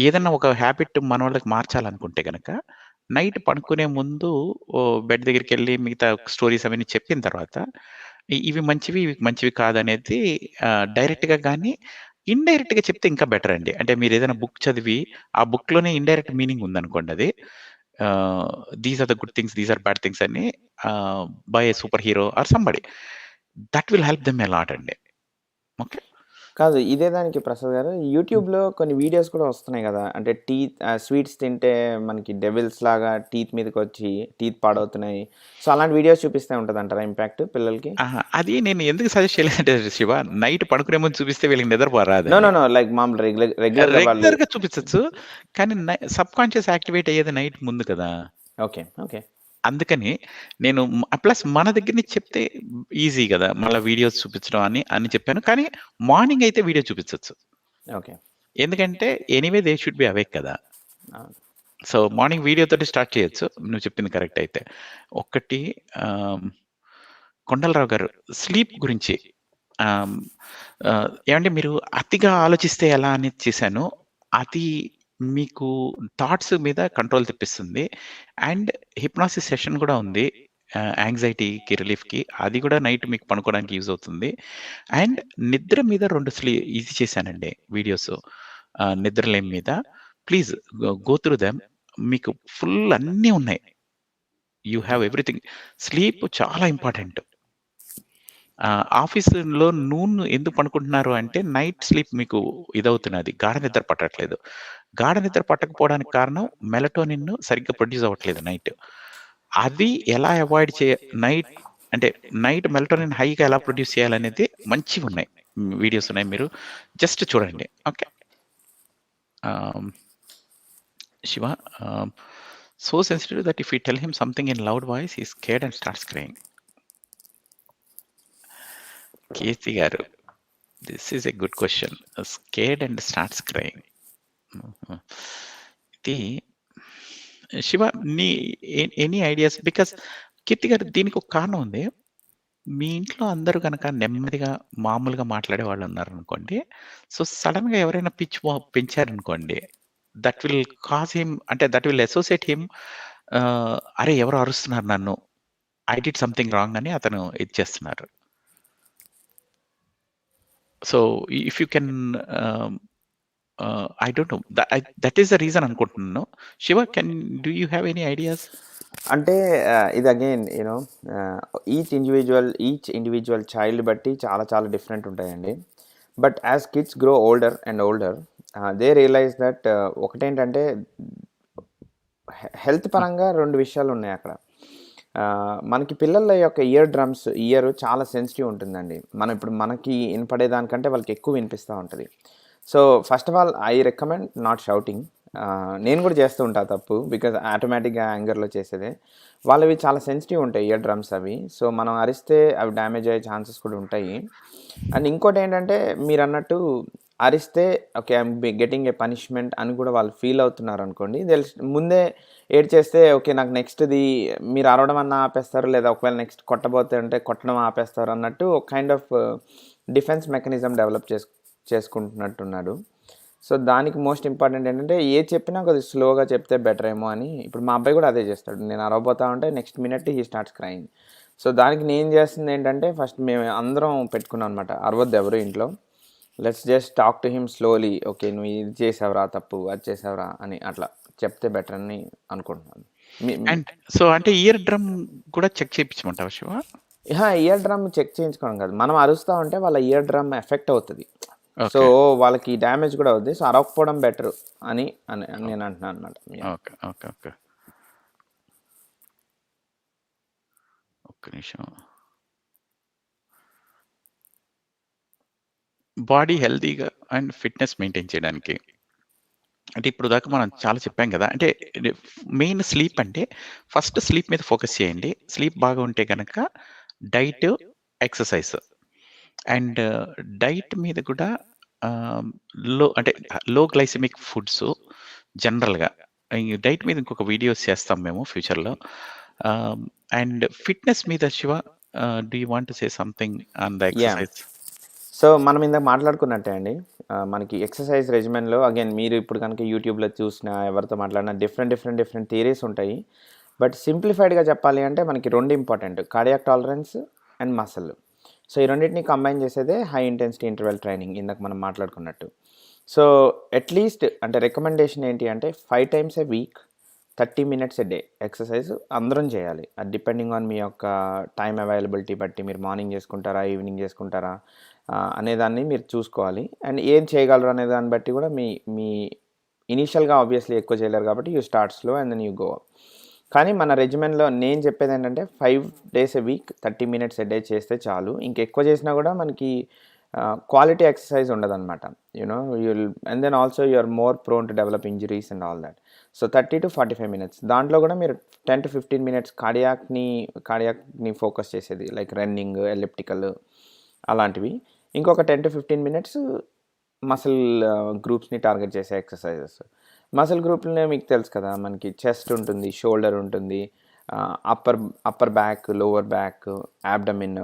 ఏదన్నా ఒక హ్యాబిట్ మనోళ్ళకి మార్చాలనుకుంటే గనక, నైట్ పడుకునే ముందు బెడ్ దగ్గరికెళ్ళి మిగతా స్టోరీస్ అవన్నీ చెప్పిన తర్వాత, ఇవి మంచివి, ఇవి మంచివి కాదనేది డైరెక్ట్‌గా గాని, ఇండైరెక్ట్‌గా చెప్తే ఇంకా బెటర్ అండి. అంటే మీరేదైనా బుక్ చదివి, ఆ బుక్‌లోనే ఇండైరెక్ట్ మీనింగ్ ఉందనుకోండి అది. These are the good things, these are bad things అని by a super hero or somebody. That will help them a lot అండి. ఓకే. కాదు. ఇదే దానికి ప్రసాద్ గారు యూట్యూబ్‌లో కొన్ని వీడియోస్ కూడా వస్తున్నాయి గదా! అంటే స్వీట్స్ తింటే మనకి డెవిల్స్ లాగా టీత్ మీదకొచ్చి టీత్ పాడవుతున్నాయి. సో, అలాంటి వీడియోస్ చూపిస్తే ఉంటదంటారా ఇంపాక్ట్ పిల్లలకి? అహా! అది నేను ఎందుకు సజెస్ట్ చేయలేదంటే శివ, నైట్ పడుకునే ముందు చూపిస్తే వీళ్ళకి నిద్ర నో. రాదండి. నో. నో. లైక్ మామూలు రెగ్యులర్‌గా వాళ్ళు రెగ్యులర్‌గా చూపించొచ్చు. కానీ సబ్‌కాన్షియస్ యాక్టివేట్ అయ్యేది నైట్ ముందు కదా! ఓకే. ఓకే. అందుకని నేను ప్లస్ మన దగ్గర నుంచి చెప్తే ఈజీ గదా! మళ్ళా వీడియోస్ చూపించడం అని చెప్పాను. కానీ మార్నింగ్ అయితే వీడియో చూపించొచ్చు. ఓకే. ఎందుకంటే anyway they should be awake కదా! అవును. సో, మార్నింగ్ వీడియోతోటి స్టార్ట్ చేయొచ్చు. నువ్వు చెప్పింది కరెక్ట్ అయితే. ఒకటి ఆహ్, కొండలరావు గారు స్లీప్ గురించి ఆహ్, ఏవండీ మీరు అతిగా ఆలోచిస్తే ఎలా అనేది చేశాను. అది మీకు థాట్స్ మీద కంట్రోల్ తెప్పిస్తుంది. అండ్ హిప్నాసిస్ సెషన్ గూడా ఉంది. యాంగ్జైటీకి రిలీఫ్‌కి. అది గూడా నైట్ మీకు పనుకోవడానికి యూజ్ అవుతుంది. అండ్ నిద్ర మీద 2 ఇది చేశానండి వీడియోస్. నిద్రలేమి మీద. Please go through them. మీకు ఫుల్ అన్నీ ఉన్నాయి. You have everything. స్లీప్ చాలా ఇంపార్టెంట్. ఆఫీసులో ఎందుకు పనుకుంటున్నారు అంటే, నైట్ స్లీప్ మీకు ఇదవుతున్నది. గాఢ నిద్ర పట్టట్లేదు. గాఢ నిద్ర పట్టకపోవడానికి కారణం మెలటోనిన్ సరిగ్గా ప్రొడ్యూస్ అవ్వట్లేదు నైట్. అది ఎలా అవాయిడ్ నైట్ అంటే నైట్ మెలటోనిన్ హైగా ఎలా ప్రొడ్యూస్ చేయాలనేది మంచిగున్నాయి. వీడియోస్ ఉన్నాయి. మీరు జస్ట్ చూడండి. Okay. Ah, Shiva so sensitive that if you tell him something in loud voice he is scared and starts crying. Keerthi garu, this is a good question. Scared and starts crying. హుహు. ఇది శివ నీ any ideas? Because కీర్తి గారు దీనికొక కారణం ఉంది. మీ ఇంట్లో అందరూ గనక నెమ్మదిగా మామూలుగా మాట్లాడే వాళ్ళున్నారనుకోండి. సో, సడెన్‌గా ఎవరైనా పిచ్ పెంచారనుకోండి. దట్ విల్ కాజ్ హిమ్ అంటే దట్ విల్ అసోసియేట్ హిమ్ అరే! ఎవరో అరుస్తున్నారు నన్ను. ఐ డిడ్ సంథింగ్ రాంగ్ అని అతను ఇది చేస్తున్నారు. So, if you can ah, I don't know. That is the reason అనుకుంటున్నాను. Shiva do you have any ideas? అంటే ఇది అగైన్ ఈచ్ ఇండివిడ్యువల్ చైల్డ్ బట్టి చాలా చాలా డిఫరెంట్ ఉంటాయండి. But as kids grow older and older they realise that ఒకటేంటంటే health పరంగా 2 విషయాలున్నాయి అక్కడ. మనకి పిల్లల యొక్క ఇయర్ చాలా సెన్సిటివ్ ఉంటుందండి. ఇప్పుడు మనకి వినపడేదానికంటే వాళ్ళకి ఎక్కువ వినిపిస్తా ఉంటది. So, first of all I recommend not shouting. నేను కూడా చేస్తూ ఉంటా తప్పు. బికాజ్ ఆటోమేటిక్‌గా యాంగర్‌లో చేసేదే. వాళ్ళవి చాలా సెన్సిటివ్ ఉంటాయి ఇయర్ డ్రమ్స్ అవి. సో, మనం అరిస్తే అవి డ్యామేజ్ అయ్యే ఛాన్సెస్ కూడా ఉంటాయి. అండ్ ఇంకోటేంటంటే మీరన్నట్టు అరిస్తే okay. I'm getting a punishment అని కూడా వాళ్ళు ఫీల్ అవుతున్నారనుకోండి. ముందే ఏడ్చేస్తే ఓకే. నాకు నెక్స్ట్‌ది మీరు అరవడం అన్నా ఆపేస్తారు. లేదా ఒకవేళ నెక్స్ట్ కొట్టబోతే అంటే కొట్టడం ఆపేస్తారు అన్నట్టు ఒక kind of defence mechanism develop చేసుకుంటున్నట్టున్నాడు. సో, దానికి మోస్ట్ ఇంపార్టెంట్ ఏంటంటే ఏది చెప్పినా కొద్దిగా స్లోగా చెప్తే బెటర్ ఏమో అని ఇప్పుడు మా అబ్బాయి కూడా అదే చేస్తాడు. నేను అరవబోతా ఉంటే నెక్స్ట్ మినిట్ హి స్టార్ట్స్ క్రైయింగ్. సో, దానికి నేను చేస్తుంది ఏంటంటే ఫస్ట్ మేము అందరం పెట్టుకున్నాం అనమాట. అరవద్దు ఎవరు ఇంట్లో. Let's just talk to him slowly. Okay. నువ్వు ఇది చేసావురా తప్పు, అది చేసావురా అని అట్లా చెప్తే బెటర్ అని అనుకుంటున్నాను. మీ అండ్ సో, అంటే ఇయర్ డ్రమ్ కూడా చెక్ చేపించమంటావా శివ? ఇయర్ డ్రమ్ చెక్ చేయించుకోవడం కాదు. మనం అరుస్తా ఉంటే వాళ్ళ ఇయర్ డ్రమ్ ఎఫెక్ట్ అవుతది. So, okay. వాళ్ళకి డ్యామేజ్ కూడా అవుద్ది. సో, అరవకపోవడం బెటర్ అని నేను అంటున్నాను అనమాట. ఓకే. ఓకే. ఓకే. ఒక్క నిమిషం. బాడీ హెల్తీగా అండ్ ఫిట్‌నెస్ మెయింటైన్ చేయడానికి. అంటే ఇప్పుడు దాకా మనం చాలా చెప్పాం గదా! అంటే మెయిన్ స్లీప్ అంటే ఫస్ట్ స్లీప్ మీద ఫోకస్ చేయండి. స్లీప్ బాగా ఉంటే గనక డైట్, ఎక్సర్‌సైజ్. అండ్ డైట్ మీద కూడా ఆహ్, అంటే లో గ్లైసెమిక్ ఫుడ్స్ జనరల్‌గా ఈ డైట్ మీద ఇంకొక వీడియోస్ చేస్తాం మేము ఫ్యూచర్‌లో. ఆహ్, అండ్ ఫిట్‌నెస్ మీద Shiva do you want to say something on the yeah! Exercise? So, మనం ఇందాక మాట్లాడుకున్నట్టే అండి. మనకి ఎక్సర్‌సైజ్ రెజిమెన్‌లో అగైన్ మీరు ఇప్పుడు కనుక యూట్యూబ్‌లో చూసినా, ఎవరితో మాట్లాడినా డిఫరెంట్ థియరీస్ ఉంటాయి. బట్ సింప్లిఫైడ్‌గా చెప్పాలి అంటే మనకి 2 important. Cardiac tolerance and muscle. So, ఈ రెండిటిని కంబైన్ చేసేదే హై ఇంటెన్సిటీ ఇంటర్వల్ ట్రైనింగ్ ఇందాక మనం మాట్లాడుకున్నట్టు. సో, అట్‌లీస్ట్ అంటే రికమెండేషన్ ఏంటి అంటే 5 times a week 30 minutes a day exercise అందరం చేయాలి. అది డిపెండింగ్ ఆన్ మీ యొక్క టైమ్ అవైలబిలిటీ బట్టి మీరు మార్నింగ్ చేసుకుంటారా? ఈవినింగ్ చేసుకుంటారా? అనేదాన్ని మీరు చూసుకోవాలి. అండ్ ఏం చేయగలరు అనే దాన్ని బట్టి కూడా మీ మీ ఇనీషియల్‌గా ఆబ్వియస్‌లీ ఎక్కువ చేయలేరు కాబట్టి you start slow and then you go up. కానీ మన రెజిమెన్‌లో నేను చెప్పేదేంటంటే 5 days a week 30 minutes a day చేస్తే చాలు. ఇంకెక్కువ చేసినా కూడా మనకి క్వాలిటీ ఎక్సర్సైజ్ ఉండదనమాట. You know you'll and then also you are more prone to develop injuries and all that. So 30-45 minutes. దాంట్లో కూడా మీరు 10-15 మినిట్స్ కార్డియాక్‌ని ఫోకస్ చేసేది లైక్ రన్నింగ్, ఎలిప్టికల్ అలాంటివి. ఇంకొక 10-15 మినిట్స్ మసిల్ గ్రూప్స్‌ని టార్గెట్ చేసే ఎక్సర్సైజెస్. మసిల్ గ్రూప్‌లోనే మీకు తెలుసు కదా! మనకి చెస్ట్ ఉంటుంది, షోల్డర్ ఉంటుంది, upper upper back, lower back, abdomen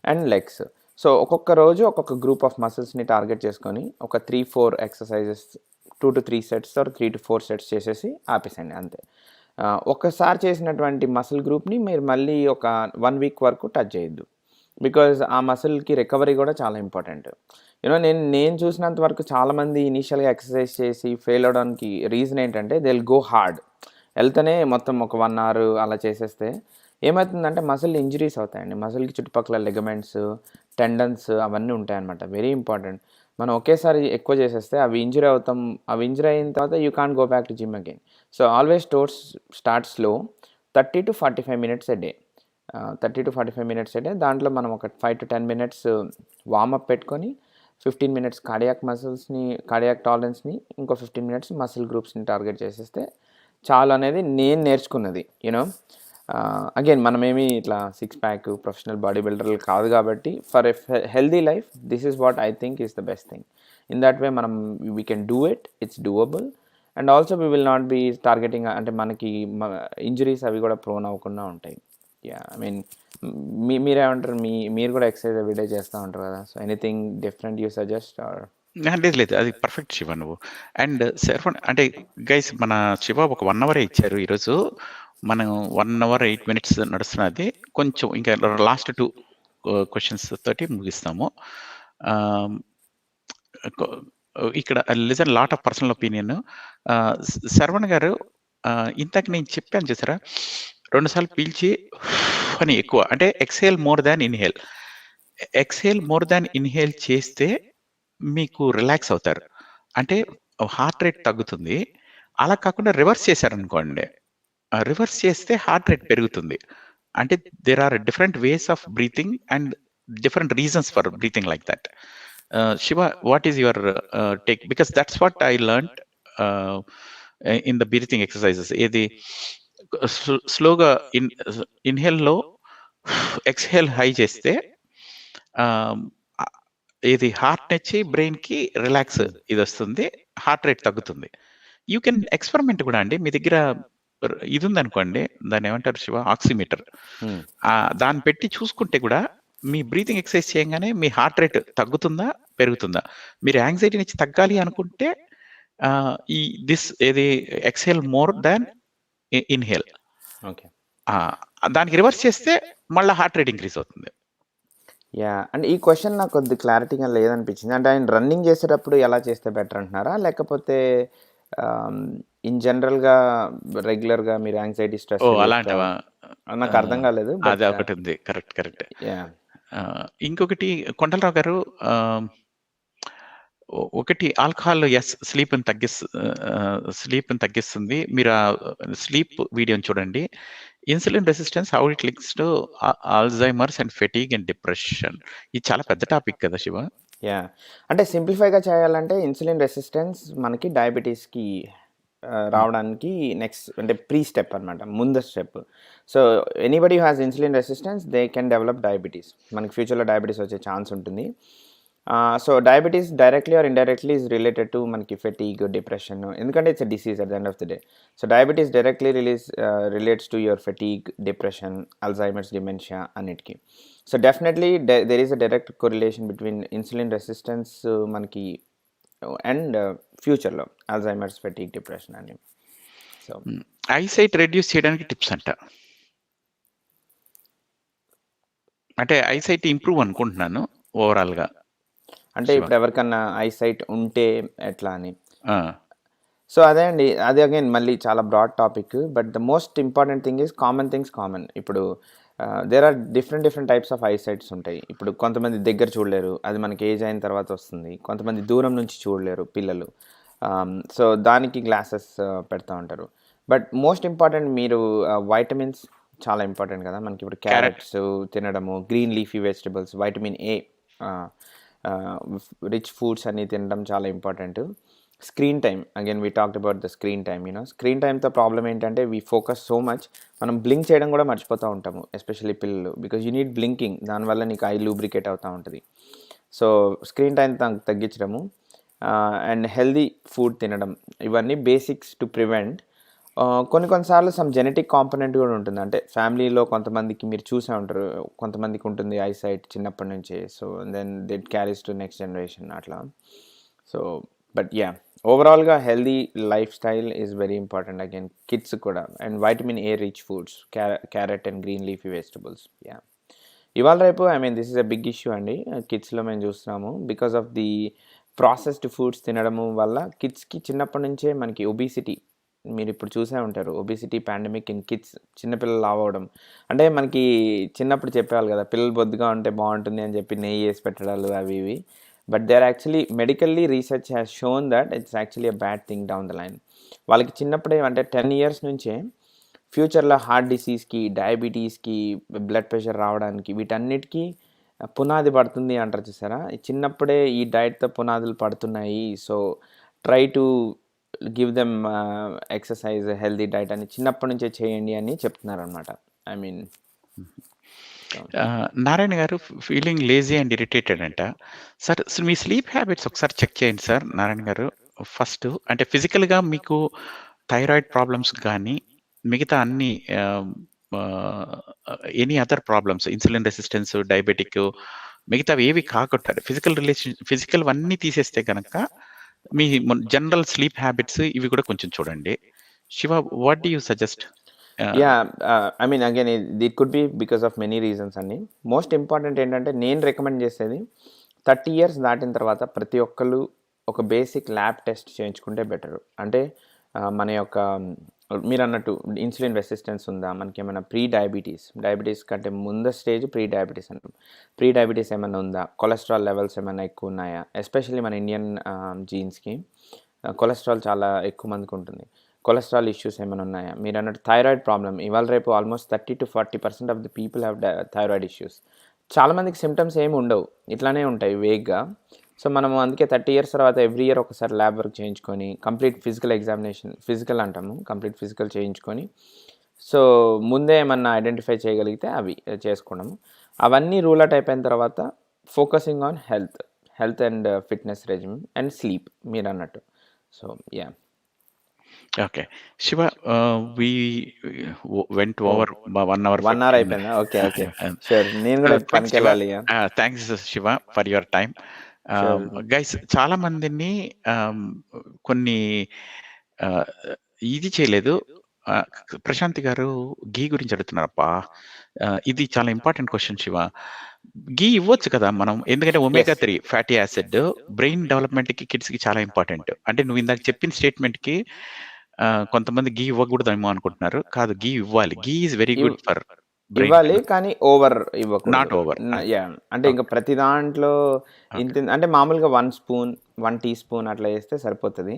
and legs. So, ఒక్కొక్క రోజు ఒక్కొక్క గ్రూప్ ఆఫ్ మసిల్స్‌ని టార్గెట్ చేసుకొని ఒక 3-4 ఎక్సర్సైజెస్ 2-3 సెట్స్ ఆర్ 3-4 సెట్స్ చేసేసి ఆపేసేయండి అంతే. ఒక్కసారి చేసినటువంటి మసిల్ గ్రూప్‌ని మీరు మళ్ళీ ఒక 1 వీక్ వరకు టచ్ చేయొద్దు. బికాజ్ ఆ మసిల్‌కి రికవరీ కూడా చాలా ఇంపార్టెంట్. నేను చూసినంత వరకు చాలామంది ఇనీషియల్‌గా ఎక్సర్సైజ్ చేసి ఫెయిల్ అవ్వడానికి రీజన్ ఏంటంటే దే విల్ గో హార్డ్. ఎళ్తేనే మొత్తం ఒక 1 అవర్ అలా చేసేస్తే ఏమైతుందంటే మసిల్ ఇంజ్యూరీస్ అవుతాయండి. మసిల్‌కి చుట్టుపక్కల లిగమెంట్స్, టెండన్స్ అవన్నీ ఉంటాయన్నమాట. Very important. మనం ఒకేసారి ఎక్కువ చేసేస్తే అవి ఇంజ్యూర్ అవుతాం. అవి ఇంజ్యూర్ అయిన తర్వాత you can't go back to gym again. So, always start slow 30-45 minutes a day. 30-45 minutes a day. దాంట్లో మనం ఒక 5-10 మినిట్స్ వార్మప్ పెట్టుకొని 15 మినిట్స్ కార్డియాక్ టాలరెన్స్‌ని ఇంకో 15 మినిట్స్ మసిల్ గ్రూప్స్‌ని టార్గెట్ చేసేస్తే చాలు అనేది నేను నేర్చుకున్నది. అగైన్ మనమేమి ఇట్లా సిక్స్ ప్యాక్ ప్రొఫెషనల్ బాడీ బిల్డర్లు కాదు కాబట్టి for a healthy life this is what I think is the best thing. In that way మనం we can do it. It's doable. And also we will not be targeting అంటే మనకి injuries అవి కూడా prone అవ్వకుండా ఉంటాయి. Yeah! I mean మీరేమంటారు? మీరు కూడా ఎక్సర్సైజ్ ఎవ్రీడే చేస్తా ఉంటారు కదా! So, anything different you suggest are? లేదు, లేదు. అది పర్ఫెక్ట్ శివ నువ్వు. అండ్ సెర్వన్ అంటే గైస్ మన శివ ఒక 1 అవరే ఇచ్చారు ఈరోజు. మనం 1 అవర్ 8 మినిట్స్ నడుస్తున్నది. కొంచెం ఇంకా లాస్ట్ 2 క్వెషన్స్ తోటి ముగిస్తాము. ఆహ్, కొ ఇక్కడ listen lot of personal opinion. Saravan గారు ఇందాక నేను చెప్పాను చూసారా? 2 సార్లు పీల్చి అని ఎక్కువ అంటే exhale more than inhale. Exhale more than inhale చేస్తే మీకు రిలాక్స్ అవుతారు. అంటే హార్ట్ రేట్ తగ్గుతుంది. అలా కాకుండా రివర్స్ చేశారనుకోండి. రివర్స్ చేస్తే హార్ట్ రేట్ పెరుగుతుంది. అంటే there are different ways of breathing and different reasons for breathing like that. Shiva what is your take? Because that's what I learned ah, in the breathing exercises. ఏది స్లోగా ఇన్‌హేల్‌లో exhale high చేస్తే ఆహ్, ఇది heart నుంచి బ్రెయిన్‌కి relax ఇదొస్తుంది. Heart rate తగ్గుతుంది. You can experiment గూడా అండి. మీ దగ్గర ఇదుందనుకోండి. దాన్నేమంటారు శివ? ఆక్సిమీటర్. దాన్ని పెట్టి చూసుకుంటే గూడా మీ బ్రీతింగ్ ఎక్సర్‌సైజ్ చేయంగానే మీ హార్ట్ రేట్ తగ్గుతుందా? పెరుగుతుందా? మీరు యాంక్సైటీ నుంచి తగ్గాలి అనుకుంటే ఆహ్, ఈ దిస్ ఏది exhale more than inhale. Okay. ఆ! దానికి రివర్స్ చేస్తే మళ్ళా హార్ట్ రేట్ ఇంక్రీజ్ అవుతుంది. యాహ్! అంటే ఈ క్వెషన్ నాకు కొద్దిగా క్లారిటీగా లేదనిపించింది. అంటే ఆయన రన్నింగ్ చేసేటప్పుడు ఎలా చేస్తే బెటర్ అంటున్నారా? లేకపోతే ఆహ్, ఇన్ జనరల్‌గా రెగ్యులర్‌గా మీరు యాంక్సైటీ, స్ట్రెస్ ఓహ్! రిలీఫ్‌గా అలాంటివా? నాకు అర్థం కాలేదు. అదే బట్ ఒకటుంది. కరెక్ట్. కరెక్ట్. యాహ్! ఇంకొకటి కొండలరావు గారు ఆహ్, ఒకటి ఆల్కహాల్ స్లీప్‌ని తగ్గిస్తుంది. మీరు స్లీప్ వీడియోని చూడండి. Insulin resistance how it links to Alzheimer's and fatigue and depression. ఇది చాలా పెద్ద టాపిక్ కదా శివ? యాహ్! అంటే సింప్లిఫైగా చేయాలంటే ఇన్సులిన్ రెసిస్టెన్స్ మనకి డయాబెటిస్‌కి హ్మ్. రావడానికి నెక్స్ట్ అంటే స్టెప్ అనమాట. ముందు step. So, anybody who has insulin resistance they can develop diabetes. మనకి ఫ్యూచర్‌లో డయాబెటిస్ వచ్చే ఛాన్స్ ఉంటుంది. So diabetes directly or indirectly is related to మనకి ఫెటీగ్, డిప్రెషన్, ఎందుకంటే it's a disease at the end of the day. So diabetes directly relates to your fatigue, depression, Alzheimer's, dementia అన్నిటికీ. So definitely there is a direct correlation between insulin resistance మనకి and ఫ్యూచర్లో Alzheimer's, fatigue, depression అని. So eyesight reduce చేయడానికి tips అంట, అంటే eyesight improve అనుకుంటున్నాను ఓవరాల్గా. అంటే ఇప్పుడు ఎవరికన్నా ఐసైట్ ఉంటే ఎట్లా అని. ఆ, సో అదే అండి, అది అగైన్ మళ్ళీ చాలా broad topic, but the most important thing is common things common. ఇప్పుడు there are different types of eyesights ఉంటాయి. ఇప్పుడు కొంతమంది దగ్గర చూడలేరు, అది మనకి ఏజ్ అయిన తర్వాత వస్తుంది. కొంతమంది దూరం నుంచి చూడలేరు పిల్లలు, సో దానికి గ్లాసెస్ పెడతా ఉంటారు. బట్ మోస్ట్ ఇంపార్టెంట్ మీరు వైటమిన్స్ చాలా ఇంపార్టెంట్ కదా మనకి. ఇప్పుడు క్యారెట్స్ తినడము, green leafy vegetables, vitamin A, rich foods అన్నీ తినడం చాలా important. Screen time, again we talked about the screen time. Screen టైంతో ప్రాబ్లం ఏంటంటే వీ ఫోకస్ సో మచ్, మనం బ్లింక్ చేయడం కూడా మర్చిపోతూ ఉంటాము, ఎస్పెషల్లీ పిల్లలు, బికాజ్ యూ నీడ్ బ్లింకింగ్, దానివల్ల నీకు ఐ లూబ్రికేట్ అవుతూ ఉంటుంది. సో స్క్రీన్ టైం తగ్గించడము అండ్ హెల్దీ ఫుడ్ తినడం, ఇవన్నీ బేసిక్స్ టు ప్రివెంట్. కొన్నిసార్లు సమ్ జెనెటిక్ కాంపోనెంట్ కూడా ఉంటుంది. అంటే ఫ్యామిలీలో కొంతమందికి మీరు చూసే ఉంటారు, కొంతమందికి ఉంటుంది ఐసైట్ చిన్నప్పటి నుంచే, so then it carries to next generation అట్లా. సో బట్ యా, ఓవరాల్గా healthy lifestyle is very important again kids కూడా. And vitamin A rich foods, carrot and green leafy vegetables. Yeah, ఇవాళ రేపు this is a big issue అండి కిడ్స్లో మేము చూస్తున్నాము. Because of the processed foods తినడము వల్ల కిడ్స్కి చిన్నప్పటి నుంచే మనకి ఒబిసిటీ, మీరు ఇప్పుడు చూసే ఉంటారు, ఒబిసిటీ పాండమిక్ ఇన్ కిడ్స్, చిన్నపిల్లలు అవ్వడం. అంటే మనకి చిన్నప్పుడు చెప్పేవాళ్ళు కదా, పిల్లలు బొద్దుగా ఉంటే బాగుంటుంది అని చెప్పి నెయ్యి వేసి పెట్టడాలు అవి ఇవి. But they are actually medically research has shown that it's actually a bad thing down the line. వాళ్ళకి చిన్నప్పుడే అంటే 10 years నుంచే ఫ్యూచర్లో హార్ట్ డిసీజ్కి, డయాబెటీస్కి, బ్లడ్ ప్రెషర్ రావడానికి, వీటన్నిటికీ పునాది పడుతుంది అంటారు చూసారా. చిన్నప్పుడే ఈ డైట్తో పునాదులు పడుతున్నాయి. So try to give them exercise, healthy diet అని చిన్నప్పటి నుంచే చేయండి అని చెప్తున్నారు అనమాట. ఐ మీన్ నారాయణ గారు ఫీలింగ్ లేజీ అండ్ ఇరిటేటెడ్ అంట. సార్ మీ స్లీప్ హ్యాబిట్స్ ఒకసారి చెక్ చేయండి సార్ నారాయణ గారు. ఫస్ట్ అంటే ఫిజికల్గా మీకు థైరాయిడ్ ప్రాబ్లమ్స్ కానీ మిగతా అన్ని any other problems, insulin resistance, diabetic, మిగతావి ఏవి కాకుండా ఫిజికల్ అన్నీ తీసేస్తే కనుక మీ జనరల్ స్లీప్ హ్యాబిట్స్ ఇవి కూడా కొంచెం చూడండి. Shiva, what do you suggest? Yeah, I mean again it could be because of many reasons అండి. మోస్ట్ ఇంపార్టెంట్ ఏంటంటే నేను రికమెండ్ చేసేది 30 years దాటిన తర్వాత ప్రతి ఒక్కళ్ళు ఒక బేసిక్ ల్యాబ్ టెస్ట్ చేయించుకుంటే బెటర్. అంటే మన యొక్క మీరు అన్నట్టు ఇన్సులిన్ రెసిస్టెన్స్ ఉందా, మనకి ఏమైనా డయాబెటీస్ కంటే ముందు స్టేజ్ ప్రీ డయాబెటీస్ అంటాం. ప్రీ డయాబెటీస్ ఏమైనా ఉందా, కొలెస్ట్రాల్ లెవెల్స్ ఏమైనా ఎక్కువ ఉన్నాయా, ఎస్పెషల్లీ మన ఇండియన్ జీన్స్కి కొలెస్ట్రాల్ చాలా ఎక్కువ మందికి ఉంటుంది. కొలెస్ట్రాల్ ఇష్యూస్ ఏమైనా ఉన్నాయా, మీరు అన్నట్టు థైరాయిడ్ ప్రాబ్లమ్, ఇవాళ రేపు almost 30 to 40% of the people have thyroid issues. చాలామందికి సిమ్టమ్స్ ఏమి ఉండవు, ఇట్లానే ఉంటాయి వేగ్గా. సో మనం అందుకే 30 years తర్వాత ఎవ్రీ ఇయర్ ఒకసారి ల్యాబ్ వర్క్ చేయించుకొని కంప్లీట్ ఫిజికల్ ఎగ్జామినేషన్, ఫిజికల్ అంటాము, కంప్లీట్ ఫిజికల్ చేయించుకొని సో ముందే ఏమన్నా ఐడెంటిఫై చేయగలిగితే అవి చేసుకోవడము. అవన్నీ రూల్ అవుట్ అయిపోయిన తర్వాత focusing on health and fitness regime and sleep మీరు అన్నట్టు. So yeah. Okay Shiva, we went over 1 hour అయిపోయిందా? ఓకే ఓకే, షూర్, నేను కూడా పనికి వెళ్ళాలి. Thanks Shiva for your time. Guys, చాలా మందిని కొన్ని ఇది చేయలేదు. ప్రశాంతి గారు గీ గురించి అడుగుతున్నారప్పా. ఇది చాలా ఇంపార్టెంట్ క్వశ్చన్ శివ. గీ ఇవ్వచ్చు కదా మనం, ఎందుకంటే omega 3 fatty acid brain development కి, కిడ్స్ కి చాలా ఇంపార్టెంట్. అంటే నువ్వు ఇందాక చెప్పిన స్టేట్మెంట్ కి కొంతమంది గీ ఇవ్వకూడదేమో అనుకుంటున్నారు. కాదు, గీ ఇవ్వాలి. గీ ఈజ్ వెరీ గుడ్ ఫర్ ఇవ్వాలి, కానీ ఓవర్ ఇవ్వకూడదు. Not over. యా, అంటే ఇంకా ప్రతి దాంట్లో ఇంత, అంటే మామూలుగా 1 teaspoon అట్లా వేస్తే సరిపోతుంది.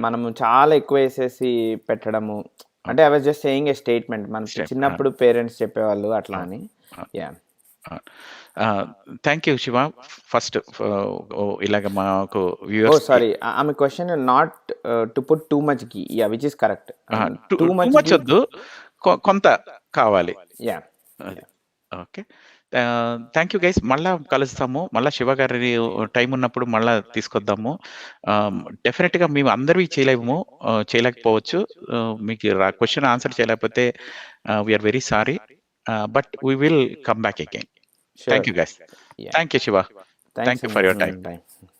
మనము చాలా ఎక్కువ వేసేసి పెట్టడము, అంటే I was just saying A statement, మన చిన్నప్పుడు పేరెంట్స్ చెప్పేవాళ్ళు అట్లా అని. Yeah, thank you Shiva. First ఇలాగ మాకు వ్యూవర్స్, సారీ, ఆమె question not to put too much ghee, yeah, which is correct. Too much వద్దు, కొంత కావాలి. Yeah, okay, thank you guys. మళ్ళా కలుస్తాము. మళ్ళా శివ గారి టైం ఉన్నప్పుడు మళ్ళా తీసుకొద్దాము. డెఫినెట్‌గా మేము అందరివి చేయలేము. చేయలేకపోవచ్చు. మీకు క్వెషన్ ఆన్సర్ చేయలేకపోతే we are very sorry. But we will come back again. Sure. Thank you guys. Yeah. Thank you Shiva. Thanks thank you అండి. For your time. Bye.